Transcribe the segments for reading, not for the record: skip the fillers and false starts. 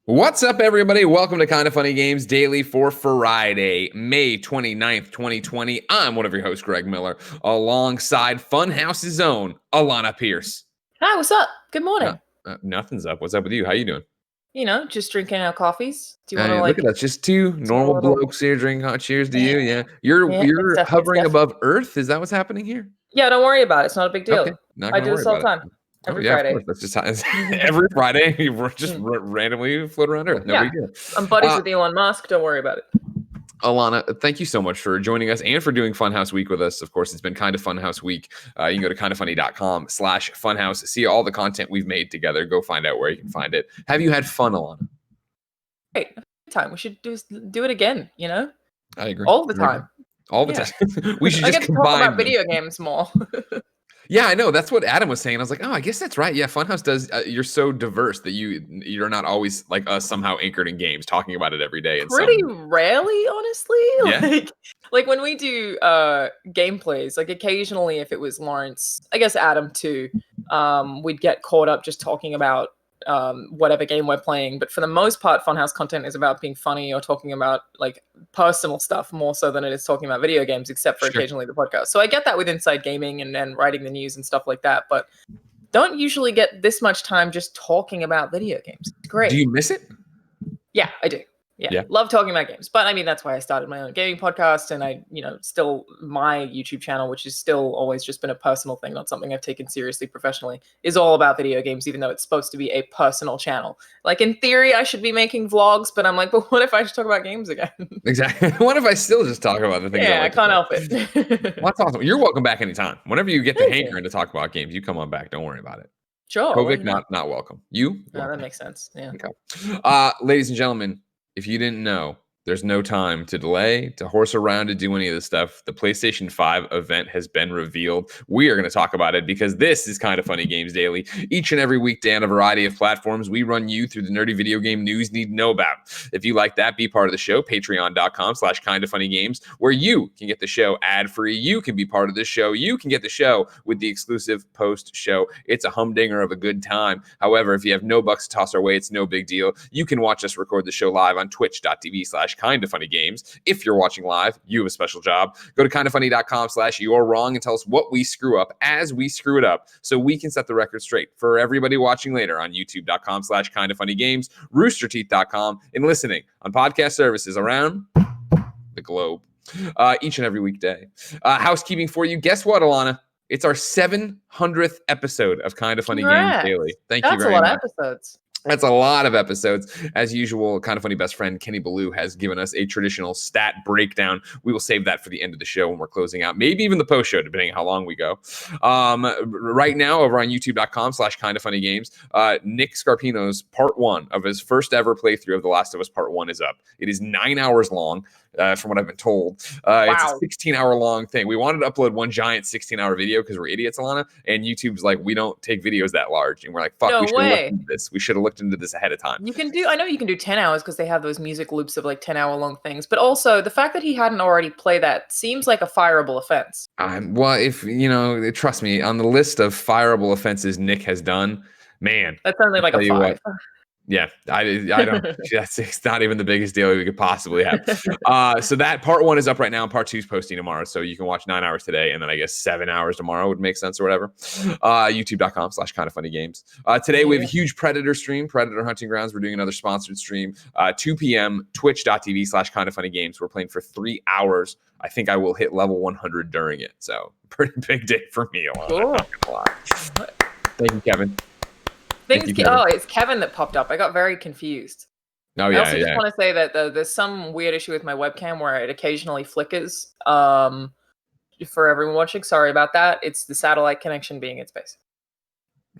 What's up, everybody? Welcome to Kinda Funny Games Daily for Friday, May 29th, 2020. I'm one of your hosts, Greg Miller, alongside Funhouse's own Alanah Pearce. Hi, what's up? Good morning. Nothing's up. What's up with you? How you doing? You know, just drinking our coffees. Do you want to Look at us, just two normal blokes here drinking hot. Cheers to you. Yeah, you're hovering above Earth. Is that what's happening here? Yeah, don't worry about it. It's not a big deal. Okay, not gonna I do worry this all about the time. it. Every yeah, Friday. of course. That's just every Friday. We're just randomly float around Earth. No big deal. I'm buddies with Elon Musk. Don't worry about it. Alanah, thank you so much for joining us and for doing Funhouse Week with us. Of course, it's been Kinda Funhaus Week. You can go to kindafunny.com/funhouse, see all the content we've made together. Go find out where you can find it. Have you had fun, Alanah? Hey, time. We should do it again, you know? I agree. All the time. All the time. We should just combine talk about video games more. Yeah, I know. That's what Adam was saying. I was like, oh, I guess that's right. Yeah, Funhouse does. You're so diverse that you're not always like us somehow anchored in games, talking about it every day. Pretty rarely, honestly. Yeah. Like when we do gameplays, like occasionally if it was Lawrence, I guess Adam too, we'd get caught up just talking about whatever game we're playing. But for the most part, Funhouse content is about being funny or talking about like personal stuff more so than it is talking about video games, except for occasionally the podcast. So I get that with Inside Gaming and writing the news and stuff like that, but don't usually get this much time just talking about video games. It's great. Do you miss it? Yeah, I do. Yeah. Love talking about games. But I mean, that's why I started my own gaming podcast, and I, still my YouTube channel, which is still always just been a personal thing, not something I've taken seriously professionally, is all about video games, even though it's supposed to be a personal channel. Like in theory, I should be making vlogs, but I'm like, but what if I just talk about games again? Exactly. What if I still just talk about the things I can't help it. Well, that's awesome. You're welcome back anytime. Whenever you get the hankering to talk about games, you come on back. Don't worry about it. Sure. COVID, not welcome. You? No, that makes sense. Yeah. Okay. Ladies and gentlemen, if you didn't know, there's no time to delay, to horse around, to do any of this stuff. The PlayStation 5 event has been revealed. We are going to talk about it because this is Kinda Funny Games Daily. Each and every weekday on a variety of platforms, we run you through the nerdy video game news you need to know about. If you like that, be part of the show, patreon.com/kindafunnygames, where you can get the show ad-free. You can be part of this show. You can get the show with the exclusive post-show. It's a humdinger of a good time. However, if you have no bucks to toss our way, it's no big deal. You can watch us record the show live on twitch.tv/Kinda Funny Games. If you're watching live, you have a special job. Go to kindafunny.com/you're wrong and tell us what we screw up as we screw it up so we can set the record straight. For everybody watching later on youtube.com/Kinda Funny Games, roosterteeth.com, and listening on podcast services around the globe each and every weekday. Housekeeping for you. Guess what, Alanah? It's our 700th episode of Kinda Funny Games Daily. Thank you very much. That's a lot of episodes. That's a lot of episodes. As usual, Kinda Funny best friend Kenny Belou has given us a traditional stat breakdown. We will save that for the end of the show when we're closing out, maybe even the post show, depending on how long we go. Right now, over on youtube.com/Kinda Funny Games, Nick Scarpino's part 1 of his first ever playthrough of The Last of Us Part 1 is up. It is 9 hours long. From what I've been told. It's a 16-hour long thing. We wanted to upload one giant 16-hour video because we're idiots, Alanah, and YouTube's like, we don't take videos that large. And we're like, fuck, we should have looked into this. We should have looked into this ahead of time. I know you can do 10 hours because they have those music loops of like 10-hour long things. But also, the fact that he hadn't already played that seems like a fireable offense. Well, if, trust me, on the list of fireable offenses Nick has done, man. That's only like a 5. Yeah, I don't. It's not even the biggest deal we could possibly have. So that part 1 is up right now. Part 2 is posting tomorrow. So you can watch 9 hours today, and then I guess 7 hours tomorrow would make sense or whatever. YouTube.com/Kinda Funny Games. Today we have a huge Predator stream, Predator Hunting Grounds. We're doing another sponsored stream. 2 p.m. Twitch.tv/Kinda Funny Games. We're playing for 3 hours. I think I will hit level 100 during it. So pretty big day for me. Cool. Not gonna lie. Thank you, Kevin. It's Kevin that popped up. I got very confused. Oh, yeah. I also just want to say that there's some weird issue with my webcam where it occasionally flickers. For everyone watching, sorry about that. It's the satellite connection being in space.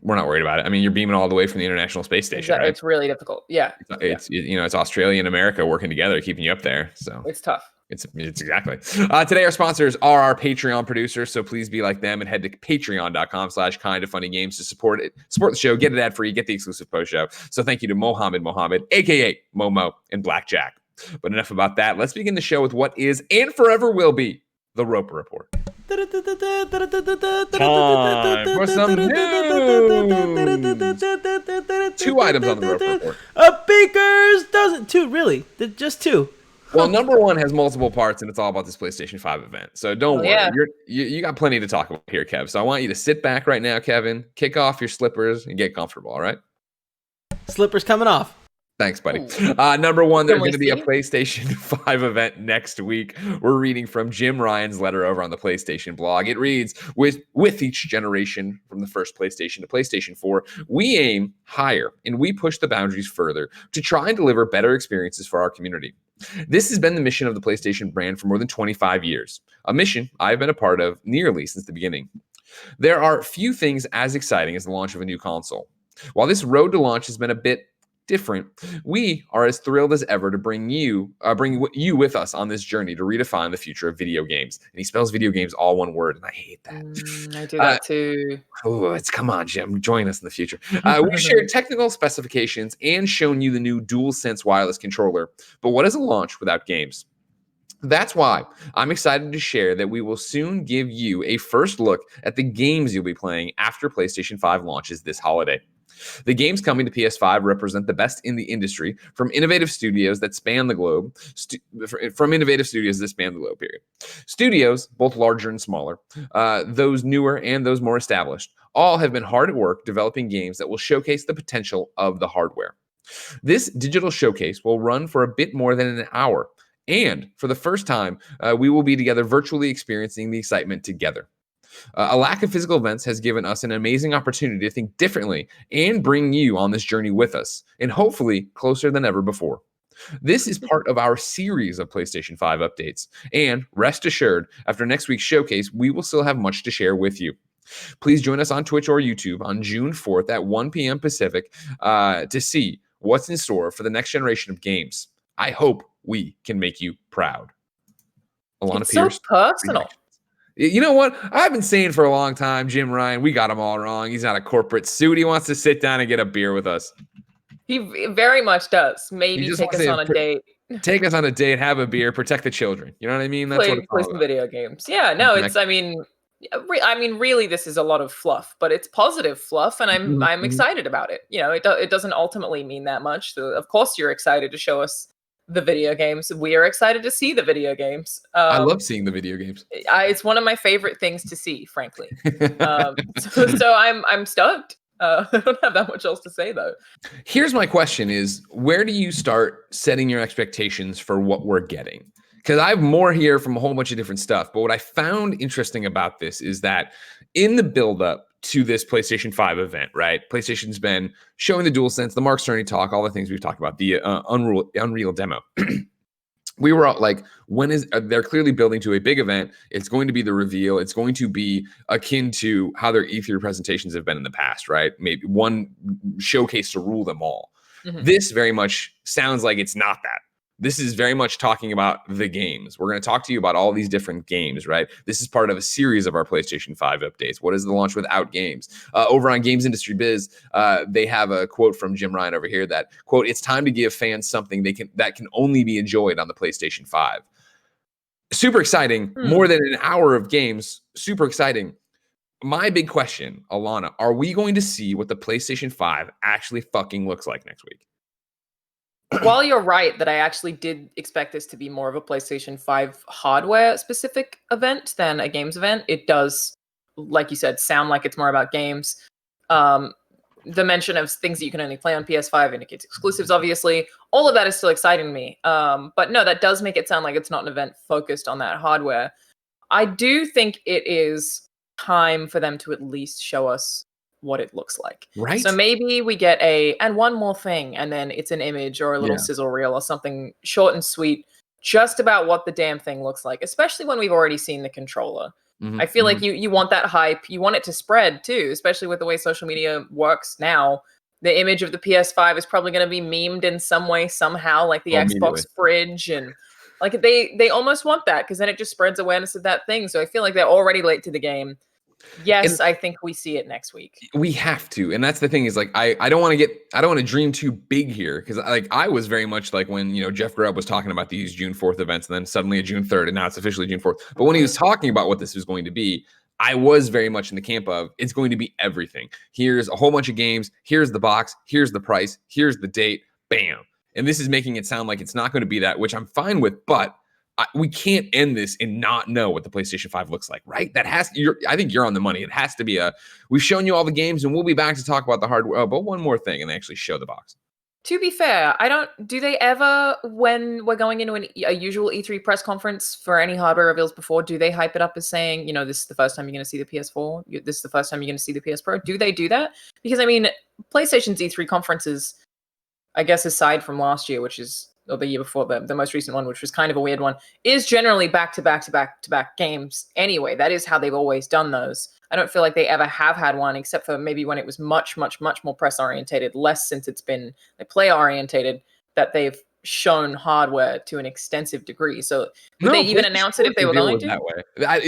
We're not worried about it. I mean, you're beaming all the way from the International Space Station, right? It's really difficult. Yeah. It's Australia and America working together, keeping you up there. So it's tough. It's exactly. Today, our sponsors are our Patreon producers, so please be like them and head to patreon.com/Kinda Funny Games to support the show, get it ad free, get the exclusive post show. So thank you to Mohammed, aka Momo, and Blackjack. But enough about that. Let's begin the show with what is and forever will be the Roper Report. Time for some news. 2 items on the Roper Report. Baker's doesn't. 2, really? Just 2. Well, number 1 has multiple parts, and it's all about this PlayStation 5 event. So don't worry. Yeah. You got plenty to talk about here, Kev. So I want you to sit back right now, Kevin, kick off your slippers, and get comfortable, all right? Slippers coming off. Thanks, buddy. Number 1, there's Can we going to be a see? PlayStation 5 event next week. We're reading from Jim Ryan's letter over on the PlayStation blog. It reads, with each generation from the first PlayStation to PlayStation 4, we aim higher and we push the boundaries further to try and deliver better experiences for our community. This has been the mission of the PlayStation brand for more than 25 years, a mission I've been a part of nearly since the beginning. There are few things as exciting as the launch of a new console. While this road to launch has been a bit different, we are as thrilled as ever to bring you with us on this journey to redefine the future of video games. And he spells video games all one word, and I hate that. I do that too. Oh, come on, Jim. Join us in the future. We've shared technical specifications and shown you the new DualSense wireless controller. But what is a launch without games? That's why I'm excited to share that we will soon give you a first look at the games you'll be playing after PlayStation 5 launches this holiday. The games coming to PS5 represent the best in the industry from innovative studios that span the globe. Period. Studios, both larger and smaller, those newer and those more established, all have been hard at work developing games that will showcase the potential of the hardware. This digital showcase will run for a bit more than an hour, and for the first time, we will be together virtually experiencing the excitement together. A lack of physical events has given us an amazing opportunity to think differently and bring you on this journey with us, and hopefully closer than ever before. This is part of our series of PlayStation 5 updates, and rest assured, after next week's showcase, we will still have much to share with you. Please join us on Twitch or YouTube on June 4th at 1 p.m. Pacific to see what's in store for the next generation of games. I hope we can make you proud. Alanah Pearce. So personal. You know what? I've been saying for a long time, Jim Ryan, we got him all wrong. He's not a corporate suit. He wants to sit down and get a beer with us. He very much does. Maybe just take wants us to on a date. Take us on a date, have a beer, protect the children. You know what I mean? That's what it's Play all some about. video games. Yeah, no, it's. I mean, really, this is a lot of fluff, but it's positive fluff, and I'm excited about it. You know, it doesn't ultimately mean that much. So of course, you're excited to show us the video games. We are excited to see the video games. I love seeing the video games. It's one of my favorite things to see, frankly. So I'm stoked. I don't have that much else to say, though. Here's my question is, where do you start setting your expectations for what we're getting? Because I have more here from a whole bunch of different stuff. But what I found interesting about this is that in the buildup to this PlayStation 5 event, right? PlayStation's been showing the DualSense, the Marc Starvaggi talk, all the things we've talked about, the Unreal demo. We were out like, when is they're clearly building to a big event? It's going to be the reveal. It's going to be akin to how their E3 presentations have been in the past, right? Maybe one showcase to rule them all. Mm-hmm. This very much sounds like it's not that. This is very much talking about the games. We're going to talk to you about all these different games, right? This is part of a series of our PlayStation 5 updates. What is the launch without games? Over on Games Industry Biz, they have a quote from Jim Ryan over here that, quote, "It's time to give fans something that can only be enjoyed on the PlayStation 5. Super exciting. More than an hour of games. Super exciting. My big question, Alanah, are we going to see what the PlayStation 5 actually fucking looks like next week? While you're right that I actually did expect this to be more of a PlayStation 5 hardware-specific event than a games event, it does, like you said, sound like it's more about games. The mention of things that you can only play on PS5 indicates exclusives, obviously. All of that is still exciting to me. But no, that does make it sound like it's not an event focused on that hardware. I do think it is time for them to at least show us what it looks like. Right. So maybe we get and one more thing, and then it's an image or a little sizzle reel or something short and sweet, just about what the damn thing looks like, especially when we've already seen the controller. I feel like you want that hype. You want it to spread too, especially with the way social media works now. The image of the PS5 is probably going to be memed in some way, somehow, like the Xbox fridge. And like they almost want that because then it just spreads awareness of that thing. So I feel like they're already late to the game. Yes, I think we see it next week. We have to, and that's the thing is like I don't want to dream too big here, because like I was very much like when Jeff Grubb was talking about these June 4th events, and then suddenly a June 3rd, and now it's officially June 4th. But when he was talking about what this was going to be, I was very much in the camp of it's going to be everything. Here's a whole bunch of games. Here's the box. Here's the price. Here's the date. Bam. And this is making it sound like it's not going to be that, which I'm fine with, but we can't end this and not know what the PlayStation 5 looks like, right? I think you're on the money. It has to be we've shown you all the games, and we'll be back to talk about the hardware. Oh, but one more thing, and they actually show the box. To be fair, do they ever, when we're going into a usual E3 press conference for any hardware reveals before, do they hype it up as saying, this is the first time you're going to see the PS4, this is the first time you're going to see the PS Pro? Do they do that? Because, PlayStation's E3 conferences, I guess aside from last year, or the year before, the most recent one, which was kind of a weird one, is generally back-to-back games anyway. That is how they've always done those. I don't feel like they ever have had one, except for maybe when it was much, much, much more press-orientated, less since it's been player-orientated, that they've shown hardware to an extensive degree. So would they even announce it if they were going to? That way. I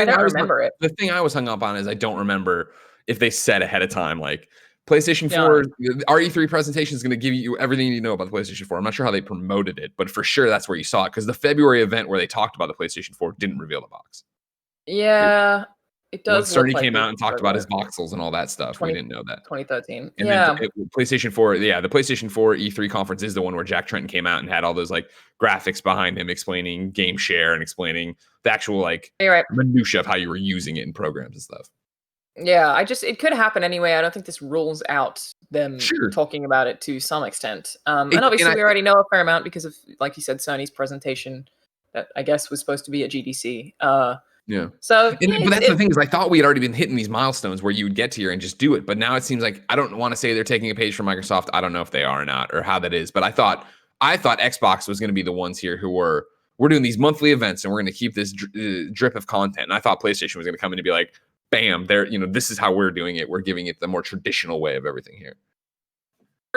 don't remember it. The thing I was hung up on is I don't remember if they said ahead of time, like, PlayStation 4, our E3 presentation is going to give you everything you know about the PlayStation 4. I'm not sure how they promoted it, but for sure that's where you saw it, because the February event where they talked about the PlayStation 4 didn't reveal the box. Yeah, it does. When Cerny came out and talked about his voxels and all that stuff, we didn't know that. 2013. And then PlayStation 4, the PlayStation 4 E3 conference is the one where Jack Tretton came out and had all those like graphics behind him explaining game share and explaining the actual minutia of how you were using it in programs and stuff. Yeah, it could happen anyway. I don't think this rules out them talking about it to some extent. And obviously we already know a fair amount because of, like you said, Sony's presentation that I guess was supposed to be at GDC. Yeah. So, but that's the thing is I thought we had already been hitting these milestones where you would get to here and just do it. But now it seems like I don't want to say they're taking a page from Microsoft. I don't know if they are or not, or how that is. But I thought Xbox was going to be the ones here who we're doing these monthly events and we're going to keep this drip of content. And I thought PlayStation was going to come in and be like, bam, this is how we're doing it. We're giving it the more traditional way of everything here.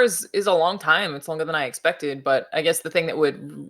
Is a long time. It's longer than I expected, but I guess the thing that would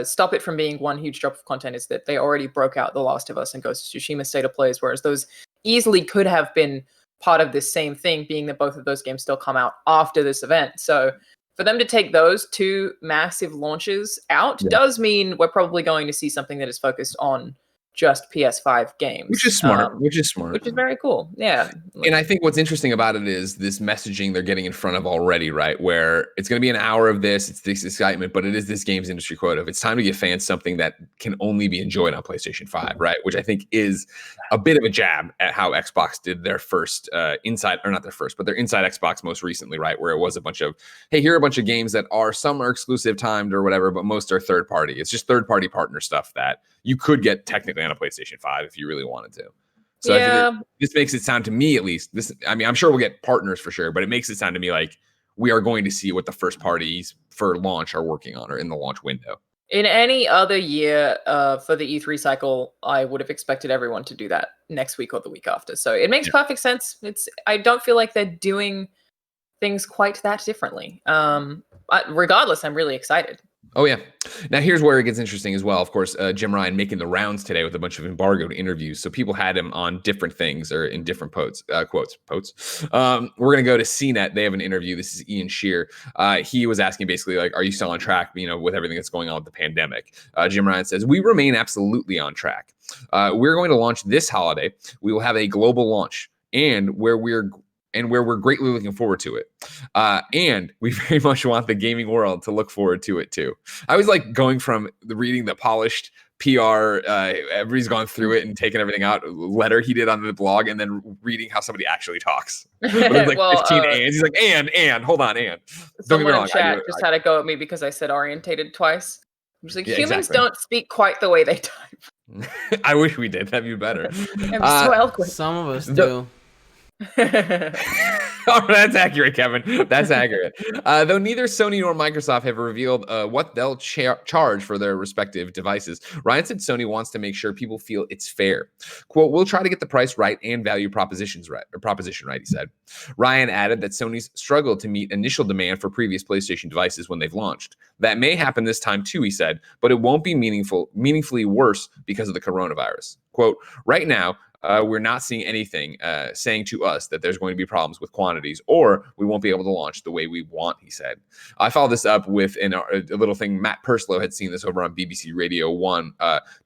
stop it from being one huge drop of content is that they already broke out The Last of Us and Ghost of Tsushima State of Plays, whereas those easily could have been part of this same thing, being that both of those games still come out after this event. So for them to take those two massive launches out does mean we're probably going to see something that is focused on just PS5 games. Which is smart. Which is very cool. Yeah. And I think what's interesting about it is this messaging they're getting in front of already, right? Where it's going to be an hour of this, it's this excitement, but it is this games industry quote of it's time to give fans something that can only be enjoyed on PlayStation 5, right? Which I think is a bit of a jab at how Xbox did their first their inside Xbox most recently, right? Where it was a bunch of, hey, here are a bunch of games that some are exclusive timed or whatever, but most are third party. It's just third party partner stuff that you could get technically on a PlayStation 5 if you really wanted to. So I think this makes it sound to me, at least, I'm sure we'll get partners for sure, but it makes it sound to me like we are going to see what the first parties for launch are working on or in the launch window. In any other year for the E3 cycle, I would have expected everyone to do that next week or the week after. So it makes perfect sense. I don't feel like they're doing things quite that differently. Regardless, I'm really excited. Oh, yeah. Now, here's where it gets interesting as well. Of course, Jim Ryan making the rounds today with a bunch of embargoed interviews. So people had him on different things or in different quotes. We're going to go to CNET. They have an interview. This is Ian Shear. He was asking basically, like, are you still on track, with everything that's going on with the pandemic? Jim Ryan says, we remain absolutely on track. We're going to launch this holiday. We will have a global launch and where we're greatly looking forward to it. And we very much want the gaming world to look forward to it too. I was like going from reading the polished PR, everybody's gone through it and taken everything out, letter he did on the blog, and then reading how somebody actually talks. But it was like 15 ands. He's like, and, hold on, and. Someone in chat just had to go at me because I said orientated twice. I'm just like, humans don't speak quite the way they type. I wish we did. That'd be better. I'm so eloquent. Some of us do. Oh, that's accurate, Kevin. That's accurate. Though neither Sony nor Microsoft have revealed what they'll charge for their respective devices, Ryan said Sony wants to make sure people feel it's fair. Quote, we'll try to get the price right and value proposition right, he said. Ryan added that Sony's struggled to meet initial demand for previous PlayStation devices when they've launched. That may happen this time too, he said, but it won't be meaningfully worse because of the coronavirus. Quote, right now, we're not seeing anything saying to us that there's going to be problems with quantities or we won't be able to launch the way we want, he said. I followed this up with a little thing. Matt Purslow had seen this over on BBC Radio 1.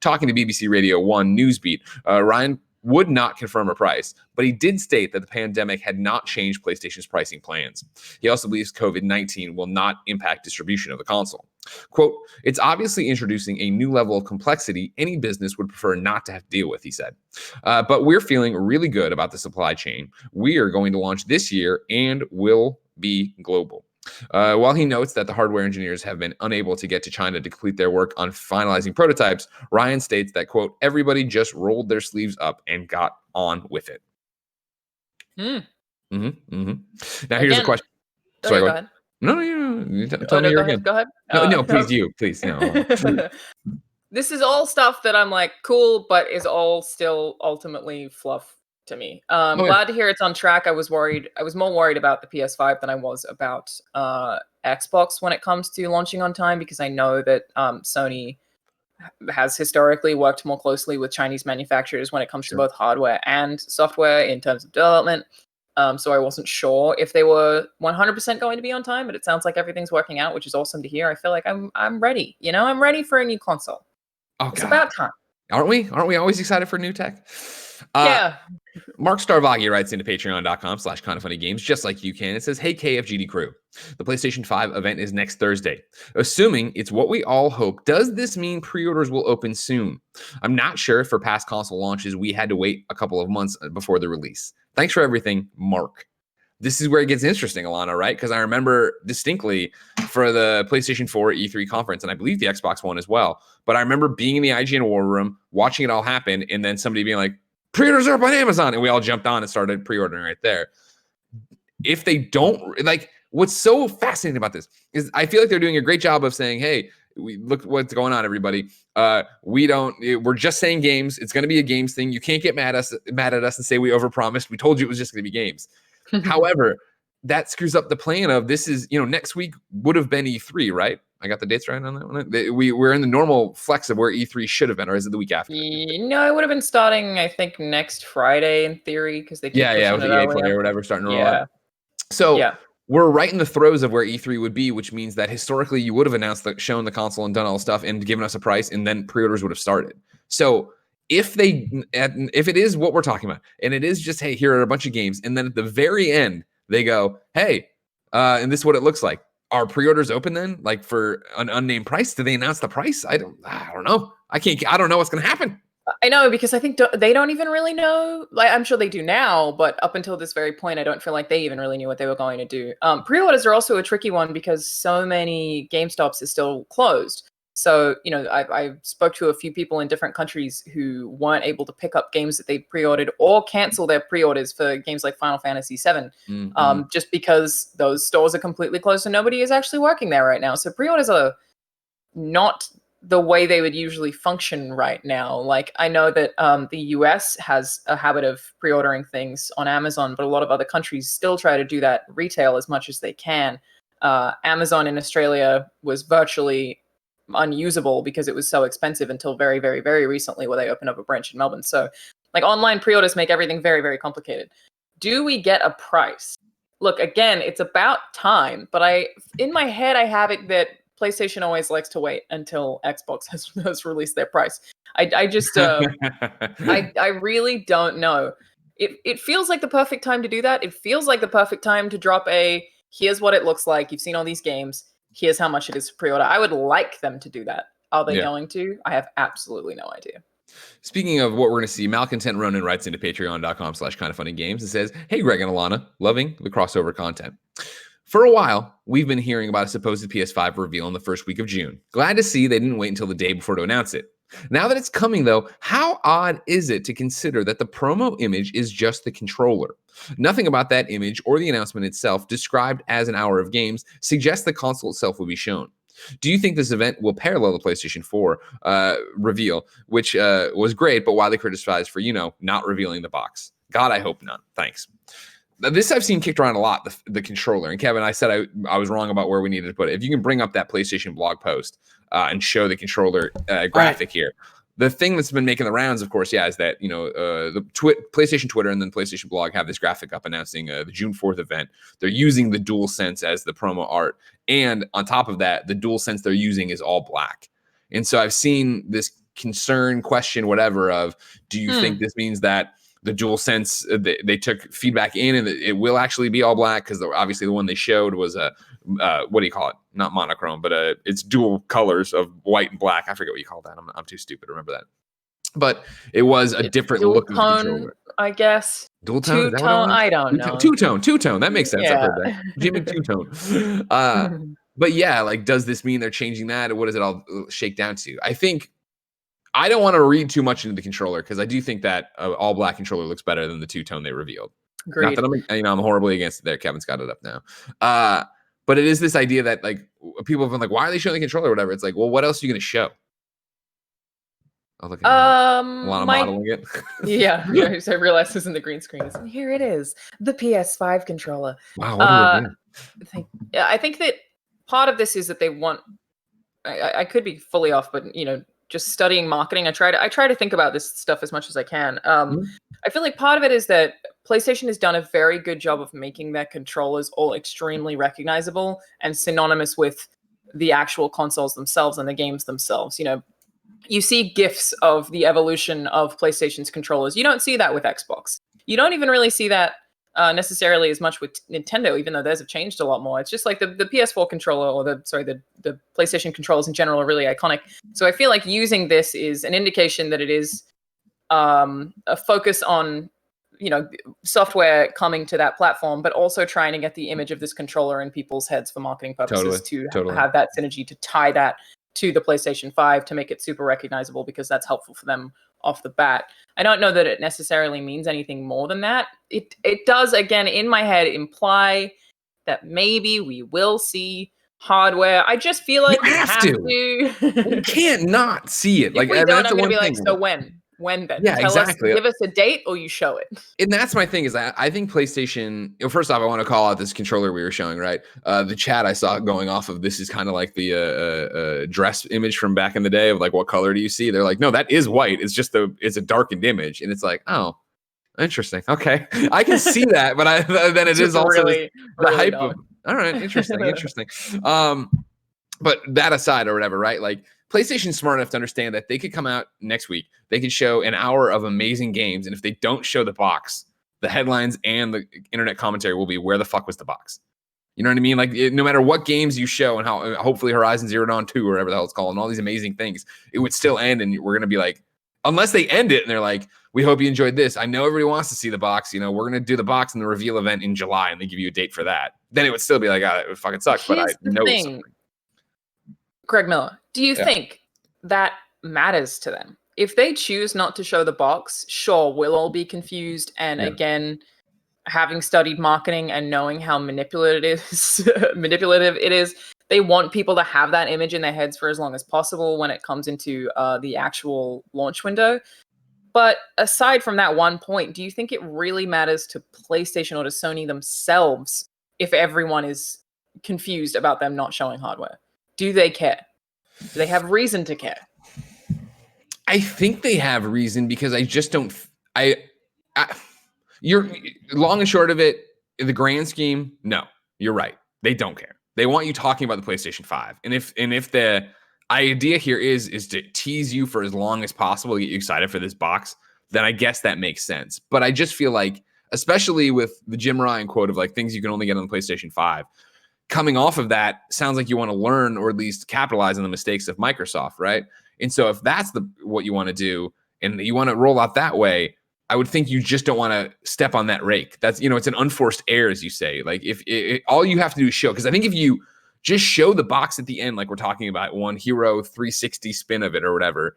Talking to BBC Radio 1 Newsbeat, Ryan would not confirm a price, but he did state that the pandemic had not changed PlayStation's pricing plans. He also believes COVID-19 will not impact distribution of the console. Quote, it's obviously introducing a new level of complexity any business would prefer not to have to deal with, he said. But we're feeling really good about the supply chain. We are going to launch this year and will be global. While he notes that the hardware engineers have been unable to get to China to complete their work on finalizing prototypes, Ryan states that, quote, everybody just rolled their sleeves up and got on with it. Now, here's a question. Sorry, go ahead. No, you tell me again. Go ahead. No, please. No. This is all stuff that I'm like, cool, but is all still ultimately fluff to me. Glad to hear it's on track. I was more worried about the PS5 than I was about Xbox when it comes to launching on time, because I know that Sony has historically worked more closely with Chinese manufacturers when it comes to both hardware and software in terms of development. So I wasn't sure if they were 100% going to be on time, but it sounds like everything's working out, which is awesome to hear. I feel like I'm ready. I'm ready for a new console. It's about time. Aren't we? Aren't we always excited for new tech? Yeah. Marc Starvaggi writes into patreon.com/kindafunnygames, just like you can. It says, hey, KFGD crew, the PlayStation 5 event is next Thursday. Assuming it's what we all hope, does this mean pre-orders will open soon? I'm not sure if for past console launches, we had to wait a couple of months before the release. Thanks for everything, Mark. This is where it gets interesting, Alanah, right? Because I remember distinctly for the PlayStation 4 E3 conference, and I believe the Xbox One as well, but I remember being in the IGN war room, watching it all happen, and then somebody being like, pre-orders are up on Amazon, and we all jumped on and started pre-ordering right there. If they don't, like, what's so fascinating about this is I feel like they're doing a great job of saying, hey, look what's going on, everybody. We're just saying games. It's going to be a games thing. You can't get mad at us and say we overpromised. We told you it was just going to be games. However, that screws up the plan of this is, next week would have been E3, right? I got the dates right on that one. We're in the normal flex of where E3 should have been, or is it the week after? No, it would have been starting, I think, next Friday in theory, because they keep with the EA Play or whatever starting to roll out. So we're right in the throes of where E3 would be, which means that historically you would have shown the console and done all the stuff and given us a price, and then pre-orders would have started. So if it is what we're talking about, and it is just, hey, here are a bunch of games, and then at the very end they go, hey, and this is what it looks like. Are pre-orders open then, like for an unnamed price? Do they announce the price? I don't know. I don't know what's going to happen. I know, because I think they don't even really know. Like, I'm sure they do now, but up until this very point, I don't feel like they even really knew what they were going to do. Pre-orders are also a tricky one because so many GameStops is still closed. So, I spoke to a few people in different countries who weren't able to pick up games that they pre-ordered or cancel their pre-orders for games like Final Fantasy VII, just because those stores are completely closed and nobody is actually working there right now. So pre-orders are not the way they would usually function right now. Like, I know that the US has a habit of pre-ordering things on Amazon, but a lot of other countries still try to do that retail as much as they can. Amazon in Australia was virtually unusable because it was so expensive until very, very, very recently, where they opened up a branch in Melbourne. So, like, online pre-orders make everything very, very complicated. Do we get a price? Look, again, it's about time, but in my head, I have it that PlayStation always likes to wait until Xbox has released their price. I just, I really don't know. It feels like the perfect time to do that. It feels like the perfect time to drop here's what it looks like. You've seen all these games. Here's how much it is to pre-order. I would like them to do that. Are they going to? I have absolutely no idea. Speaking of what we're going to see, Malcontent Ronin writes into patreon.com/kindafunnygames and says, hey, Greg and Alanah, loving the crossover content. For a while, we've been hearing about a supposed PS5 reveal in the first week of June. Glad to see they didn't wait until the day before to announce it. Now that it's coming, though, how odd is it to consider that the promo image is just the controller? Nothing about that image or the announcement itself, described as an hour of games, suggests the console itself will be shown. Do you think this event will parallel the PlayStation 4 reveal, which was great, but widely criticized for, not revealing the box? God, I hope not. Thanks. This I've seen kicked around a lot, the controller. And Kevin, I said I was wrong about where we needed to put it. If you can bring up that PlayStation blog post and show the controller graphic here. the thing that's been making the rounds, of course, is that, the PlayStation Twitter and then PlayStation blog have this graphic up announcing the June 4th event. They're using the DualSense as the promo art. And on top of that, the DualSense they're using is all black. And so I've seen this concern, question, whatever, of, do you think this means that the DualSense, they took feedback in and it will actually be all black? Because obviously the one they showed was a, what do you call it? Not monochrome, but it's dual colors of white and black. I forget what you call that. I'm too stupid to remember that. But it was a different look of the controller. I guess. Dual tone? Two-tone? I don't know. Two-tone. That makes sense. Yeah. I've heard that. Jimmy two-tone. But yeah, like, does this mean they're changing that? Or what does it all shake down to? I think I don't want to read too much into the controller, because I do think that all black controller looks better than the two-tone they revealed. Agreed. Not that I'm horribly against it there. Kevin's got it up now. But it is this idea that, like, people have been like, why are they showing the controller or whatever? It's like, well, what else are you going to show? Oh, look at Alanah modeling it. Yeah, I realized this in the green screen. And here it is, the PS5 controller. Wow, what do we do? I think that part of this is that they want. I could be fully off, but just studying marketing, I try to think about this stuff as much as I can. I feel like part of it is that PlayStation has done a very good job of making their controllers all extremely recognizable and synonymous with the actual consoles themselves and the games themselves. You see GIFs of the evolution of PlayStation's controllers. You don't see that with Xbox. You don't even really see that necessarily as much with Nintendo, even though theirs have changed a lot more. It's just like the PS4 controller, or the PlayStation controllers in general are really iconic. So I feel like using this is an indication that it is a focus on software coming to that platform, but also trying to get the image of this controller in people's heads for marketing purposes, totally. Have that synergy, to tie that to the PlayStation 5 to make it super recognizable, because that's helpful for them off the bat. I don't know that it necessarily means anything more than that. It does, again, in my head, imply that maybe we will see hardware. I just feel like we have to. We can't not see it. If we don't, I'm going to be like, so when? When then? Yeah, exactly. Give us a date, or you show it. And that's my thing, is I think PlayStation, first off, I want to call out this controller we were showing, right? The chat I saw going off of this is kind of like the dress image from back in the day of like, what color do you see? They're like, no, that is white. It's just it's a darkened image. And it's like, oh, interesting. Okay. I can see that, but then it is also really the hype of, all right, interesting. But that aside or whatever, right? Like, PlayStation's smart enough to understand that they could come out next week. They could show an hour of amazing games. And if they don't show the box, the headlines and the internet commentary will be, where the fuck was the box? You know what I mean? Like, no matter what games you show, and how hopefully Horizon Zero Dawn 2 or whatever the hell it's called, and all these amazing things, it would still end. And we're going to be like, unless they end it and they're like, we hope you enjoyed this. I know everybody wants to see the box. We're going to do the box and the reveal event in July, and they give you a date for that. Then it would still be like, it fucking sucks. But I know something. Greg Miller, do you think that matters to them? If they choose not to show the box, sure, we'll all be confused. And again, having studied marketing and knowing how manipulative it is, they want people to have that image in their heads for as long as possible when it comes into the actual launch window. But aside from that one point, do you think it really matters to PlayStation or to Sony themselves if everyone is confused about them not showing hardware? Do they care? Do they have reason to care? I think they have reason, because I just don't. You're long and short of it, in the grand scheme, no, you're right. They don't care. They want you talking about the PlayStation 5, and if the idea here is to tease you for as long as possible to get you excited for this box, then I guess that makes sense. But I just feel like, especially with the Jim Ryan quote of like things you can only get on the PlayStation 5. Coming off of that, sounds like you want to learn, or at least capitalize on the mistakes of Microsoft, right? And so if that's what you want to do, and you want to roll out that way, I would think you just don't want to step on that rake. That's, it's an unforced error, as you say. Like, if all you have to do is show, because I think if you just show the box at the end, like we're talking about, one hero 360 spin of it or whatever,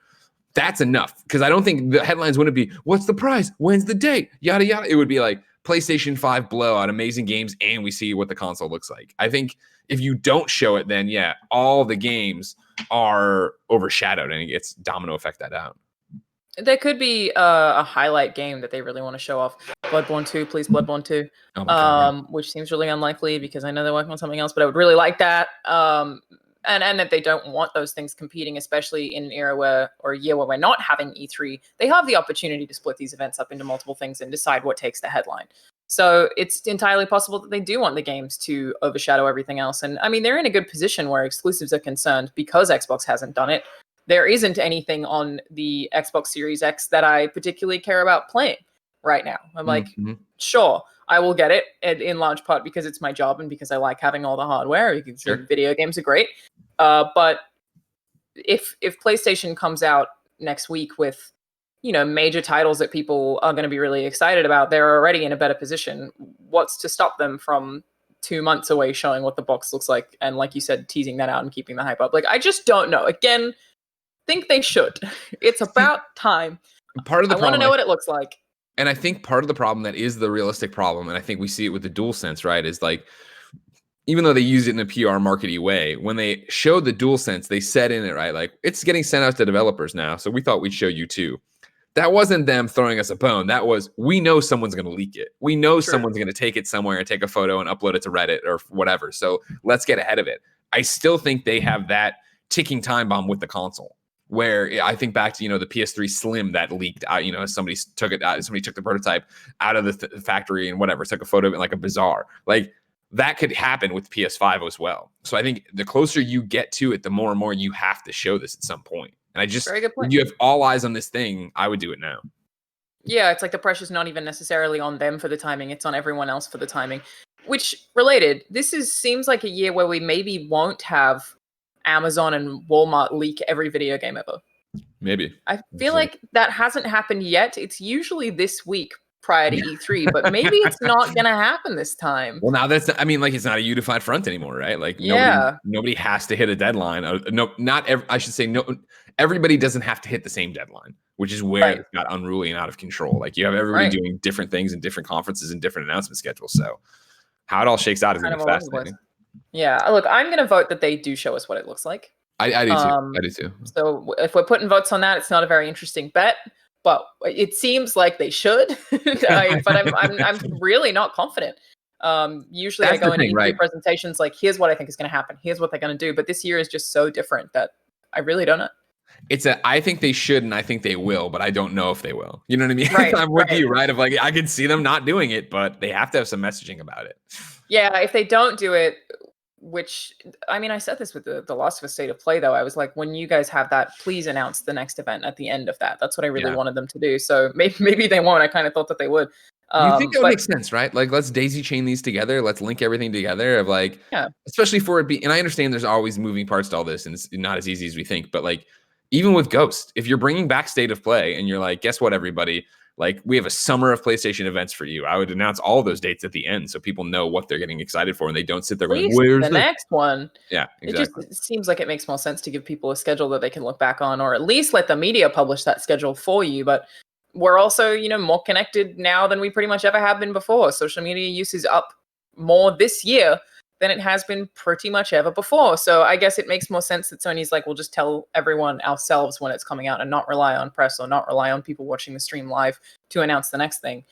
that's enough. Because I don't think the headlines wouldn't be, what's the price? When's the date? Yada, yada. It would be like, PlayStation 5 blowout, amazing games, and we see what the console looks like. I think if you don't show it, then all the games are overshadowed, and it gets domino effect that out. There could be a highlight game that they really want to show off. Bloodborne 2, please, Bloodborne 2. Oh my God, which seems really unlikely, because I know they're working on something else, but I would really like that. and that they don't want those things competing, especially in an era or a year where we're not having E3. They have the opportunity to split these events up into multiple things and decide what takes the headline. So it's entirely possible that they do want the games to overshadow everything else. And I mean, they're in a good position where exclusives are concerned because Xbox hasn't done it. There isn't anything on the Xbox Series X that I particularly care about playing right now. I'm like, sure, I will get it in large part because it's my job and because I like having all the hardware. Because video games are great. But if PlayStation comes out next week with major titles that people are going to be really excited about, they're already in a better position. What's to stop them from 2 months away showing what the box looks like? And like you said, teasing that out and keeping the hype up. Like, I just don't know. Again, think they should. It's about time. Part of the I want to know what it looks like. And I think part of the problem that is the realistic problem, and I think we see it with the DualSense, right, is like, even though they use it in a PR markety way, when they showed the DualSense, they said in it, right, like, it's getting sent out to developers now, so we thought we'd show you too. That wasn't them throwing us a bone. That was, we know someone's going to leak it. We know someone's going to take it somewhere and take a photo and upload it to Reddit or whatever. So let's get ahead of it. I still think they have that ticking time bomb with the console, where I think back to, the PS3 Slim that leaked out, somebody took it out, somebody took the prototype out of the factory and whatever, took a photo of it like a bazaar. Like, that could happen with PS5 as well. So I think the closer you get to it, the more and more you have to show this at some point. And I just, when you have all eyes on this thing, I would do it now. Yeah, it's like the pressure's not even necessarily on them for the timing. It's on everyone else for the timing. Which, related, seems like a year where we maybe won't have Amazon and Walmart leak every video game ever. Maybe. I feel like that hasn't happened yet. It's usually this week prior to E3, but maybe it's not going to happen this time. Well, now it's not a unified front anymore, right? Like, nobody has to hit a deadline. Everybody doesn't have to hit the same deadline, which is where it got unruly and out of control. Like, you have everybody doing different things and different conferences and different announcement schedules. So how it all shakes out is going to be fascinating. Yeah, look, I'm going to vote that they do show us what it looks like. I do too. I do too. So if we're putting votes on that, it's not a very interesting bet, but it seems like they should. But I'm really not confident. Usually I go into presentations like, here's what I think is going to happen. Here's what they're going to do. But this year is just so different that I really don't know. I think they should, and I think they will, but I don't know if they will. You know what I mean? Right, I'm with you, right? Of like, I can see them not doing it, but they have to have some messaging about it. Yeah, if they don't do it, which, I mean, I said this with the Last of Us State of Play, though. I was like, when you guys have that, please announce the next event at the end of that. That's what I really wanted them to do. So maybe they won't. I kind of thought that they would. You think that would make sense, right? Like, let's daisy chain these together. Let's link everything together of like, especially for it be, and I understand there's always moving parts to all this and it's not as easy as we think, but like, even with Ghost, if you're bringing back State of Play and you're like, guess what, everybody, like, we have a summer of PlayStation events for you. I would announce all those dates at the end so people know what they're getting excited for and they don't sit there going, where's the next one? Yeah, exactly. It seems like it makes more sense to give people a schedule that they can look back on, or at least let the media publish that schedule for you. But we're also, more connected now than we pretty much ever have been before. Social media use is up more this year than it has been pretty much ever before. So I guess it makes more sense that Sony's like, we'll just tell everyone ourselves when it's coming out and not rely on press or not rely on people watching the stream live to announce the next thing.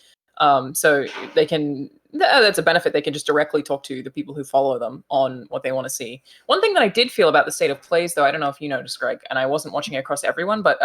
So they can, that's a benefit. They can just directly talk to the people who follow them on what they want to see. One thing that I did feel about the State of Plays, though, I don't know if you noticed, Greg, and I wasn't watching it across everyone, but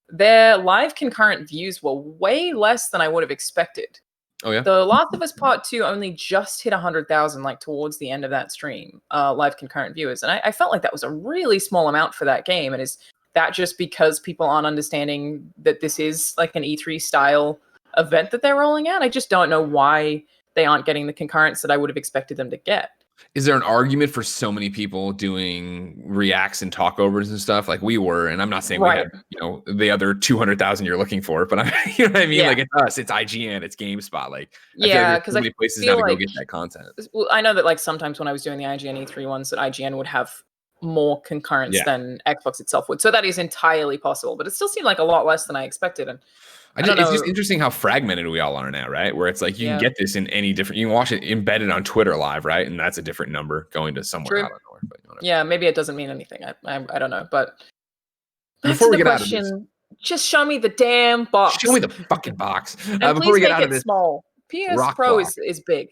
their live concurrent views were way less than I would have expected. Oh, yeah. The Last of Us Part 2 only just hit 100,000, like towards the end of that stream, live concurrent viewers. And I felt like that was a really small amount for that game. And is that just because people aren't understanding that this is like an E3 style event that they're rolling out? I just don't know why they aren't getting the concurrence that I would have expected them to get. Is there an argument for so many people doing reacts and talkovers and stuff like we were? And I'm not saying we had, the other 200,000 you're looking for, but you know what I mean? Yeah. Like, it's us, it's IGN, it's GameSpot. Like, yeah, because so many places now to go get that content. Well, I know that like sometimes when I was doing the IGN E3 ones, that IGN would have more concurrence than Xbox itself would. So that is entirely possible, but it still seemed like a lot less than I expected. And it's just interesting how fragmented we all are now, right? Where it's like you can get this in any different, you can watch it embedded on Twitter live, right? And that's a different number going to somewhere out of nowhere. But yeah, maybe it doesn't mean anything. I don't know. But before we get out of this, just show me the damn box. Show me the fucking box. And before we get out of this, small. PS Pro is big.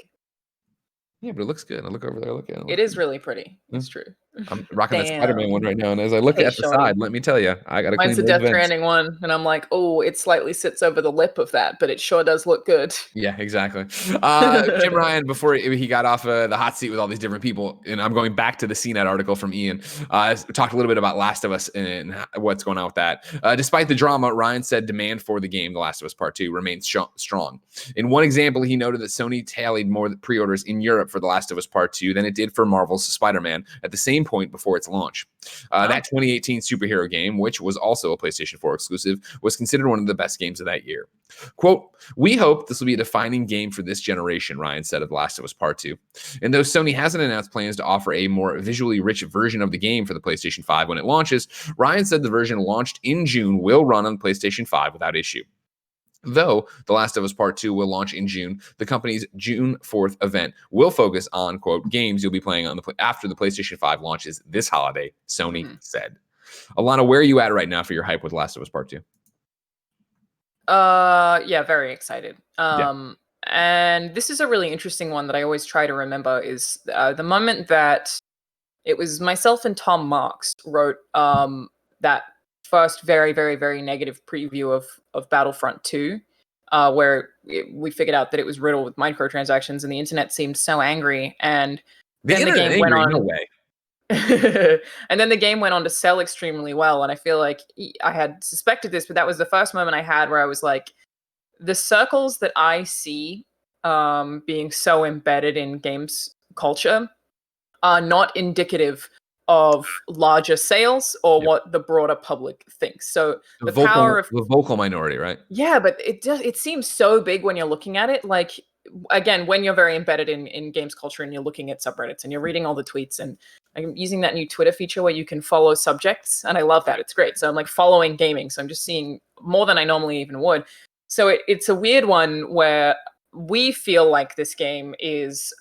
Yeah, but it looks good. I look over there, look at it. It is really pretty. It's true. I'm rocking that Damn. Spider-Man one right now, and as I look Hey, at the shorty. side, let me tell you, I gotta Mine's clean the those Death vents. Stranding one, and I'm like, oh, it slightly sits over the lip of that, but it sure does look good. Yeah, exactly. Jim Ryan, before he got off the hot seat with all these different people, and I'm going back to the CNET article from Ian, talked a little bit about Last of Us and what's going on with that. Despite the drama, Ryan said demand for the game, The Last of Us Part 2, remains strong. In one example, he noted that Sony tallied more pre-orders in Europe for The Last of Us Part 2 than it did for Marvel's Spider-Man at the same point before its launch. That 2018 superhero game, which was also a PlayStation 4 exclusive, was considered one of the best games of that year. Quote, "We hope this will be a defining game for this generation," Ryan said of The Last of Us Part 2. And though Sony hasn't announced plans to offer a more visually rich version of the game for the PlayStation 5 when it launches, Ryan said the version launched in June will run on PlayStation 5 without issue. Though The Last of Us Part 2 will launch in June, the company's June 4th event will focus on, quote, games you'll be playing on after the PlayStation 5 launches this holiday, Sony said. Alanah, where are you at right now for your hype with Last of Us Part 2? Yeah, very excited. And this is a really interesting one that I always try to remember is the moment that it was myself and Tom Marks wrote that first very, very, very negative preview of Battlefront 2, where we figured out that it was riddled with microtransactions and the internet seemed so angry. And then the game went on. No way. And then the game went on to sell extremely well. And I feel like I had suspected this, but that was the first moment I had where I was like, the circles that I see being so embedded in games culture are not indicative of larger sales or what the broader public thinks. So the power of the vocal minority, right? Yeah, but it seems so big when you're looking at it. Like, again, when you're very embedded in games culture and you're looking at subreddits and you're reading all the tweets, and I'm using that new Twitter feature where you can follow subjects, and I love that. It's great. So I'm like following gaming, so I'm just seeing more than I normally even would. So it's a weird one where we feel like this game is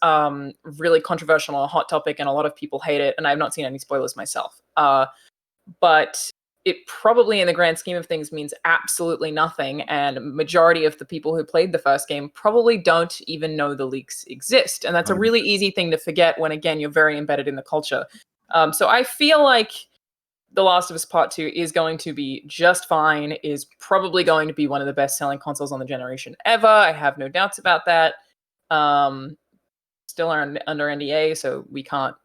really controversial and a hot topic, and a lot of people hate it, and I've not seen any spoilers myself. But it probably in the grand scheme of things means absolutely nothing, and majority of the people who played the first game probably don't even know the leaks exist, and that's a really easy thing to forget when, again, you're very embedded in the culture. So I feel like The Last of Us Part 2 is going to be just fine, is probably going to be one of the best-selling consoles on the generation ever. I have no doubts about that. Still under NDA, so we can't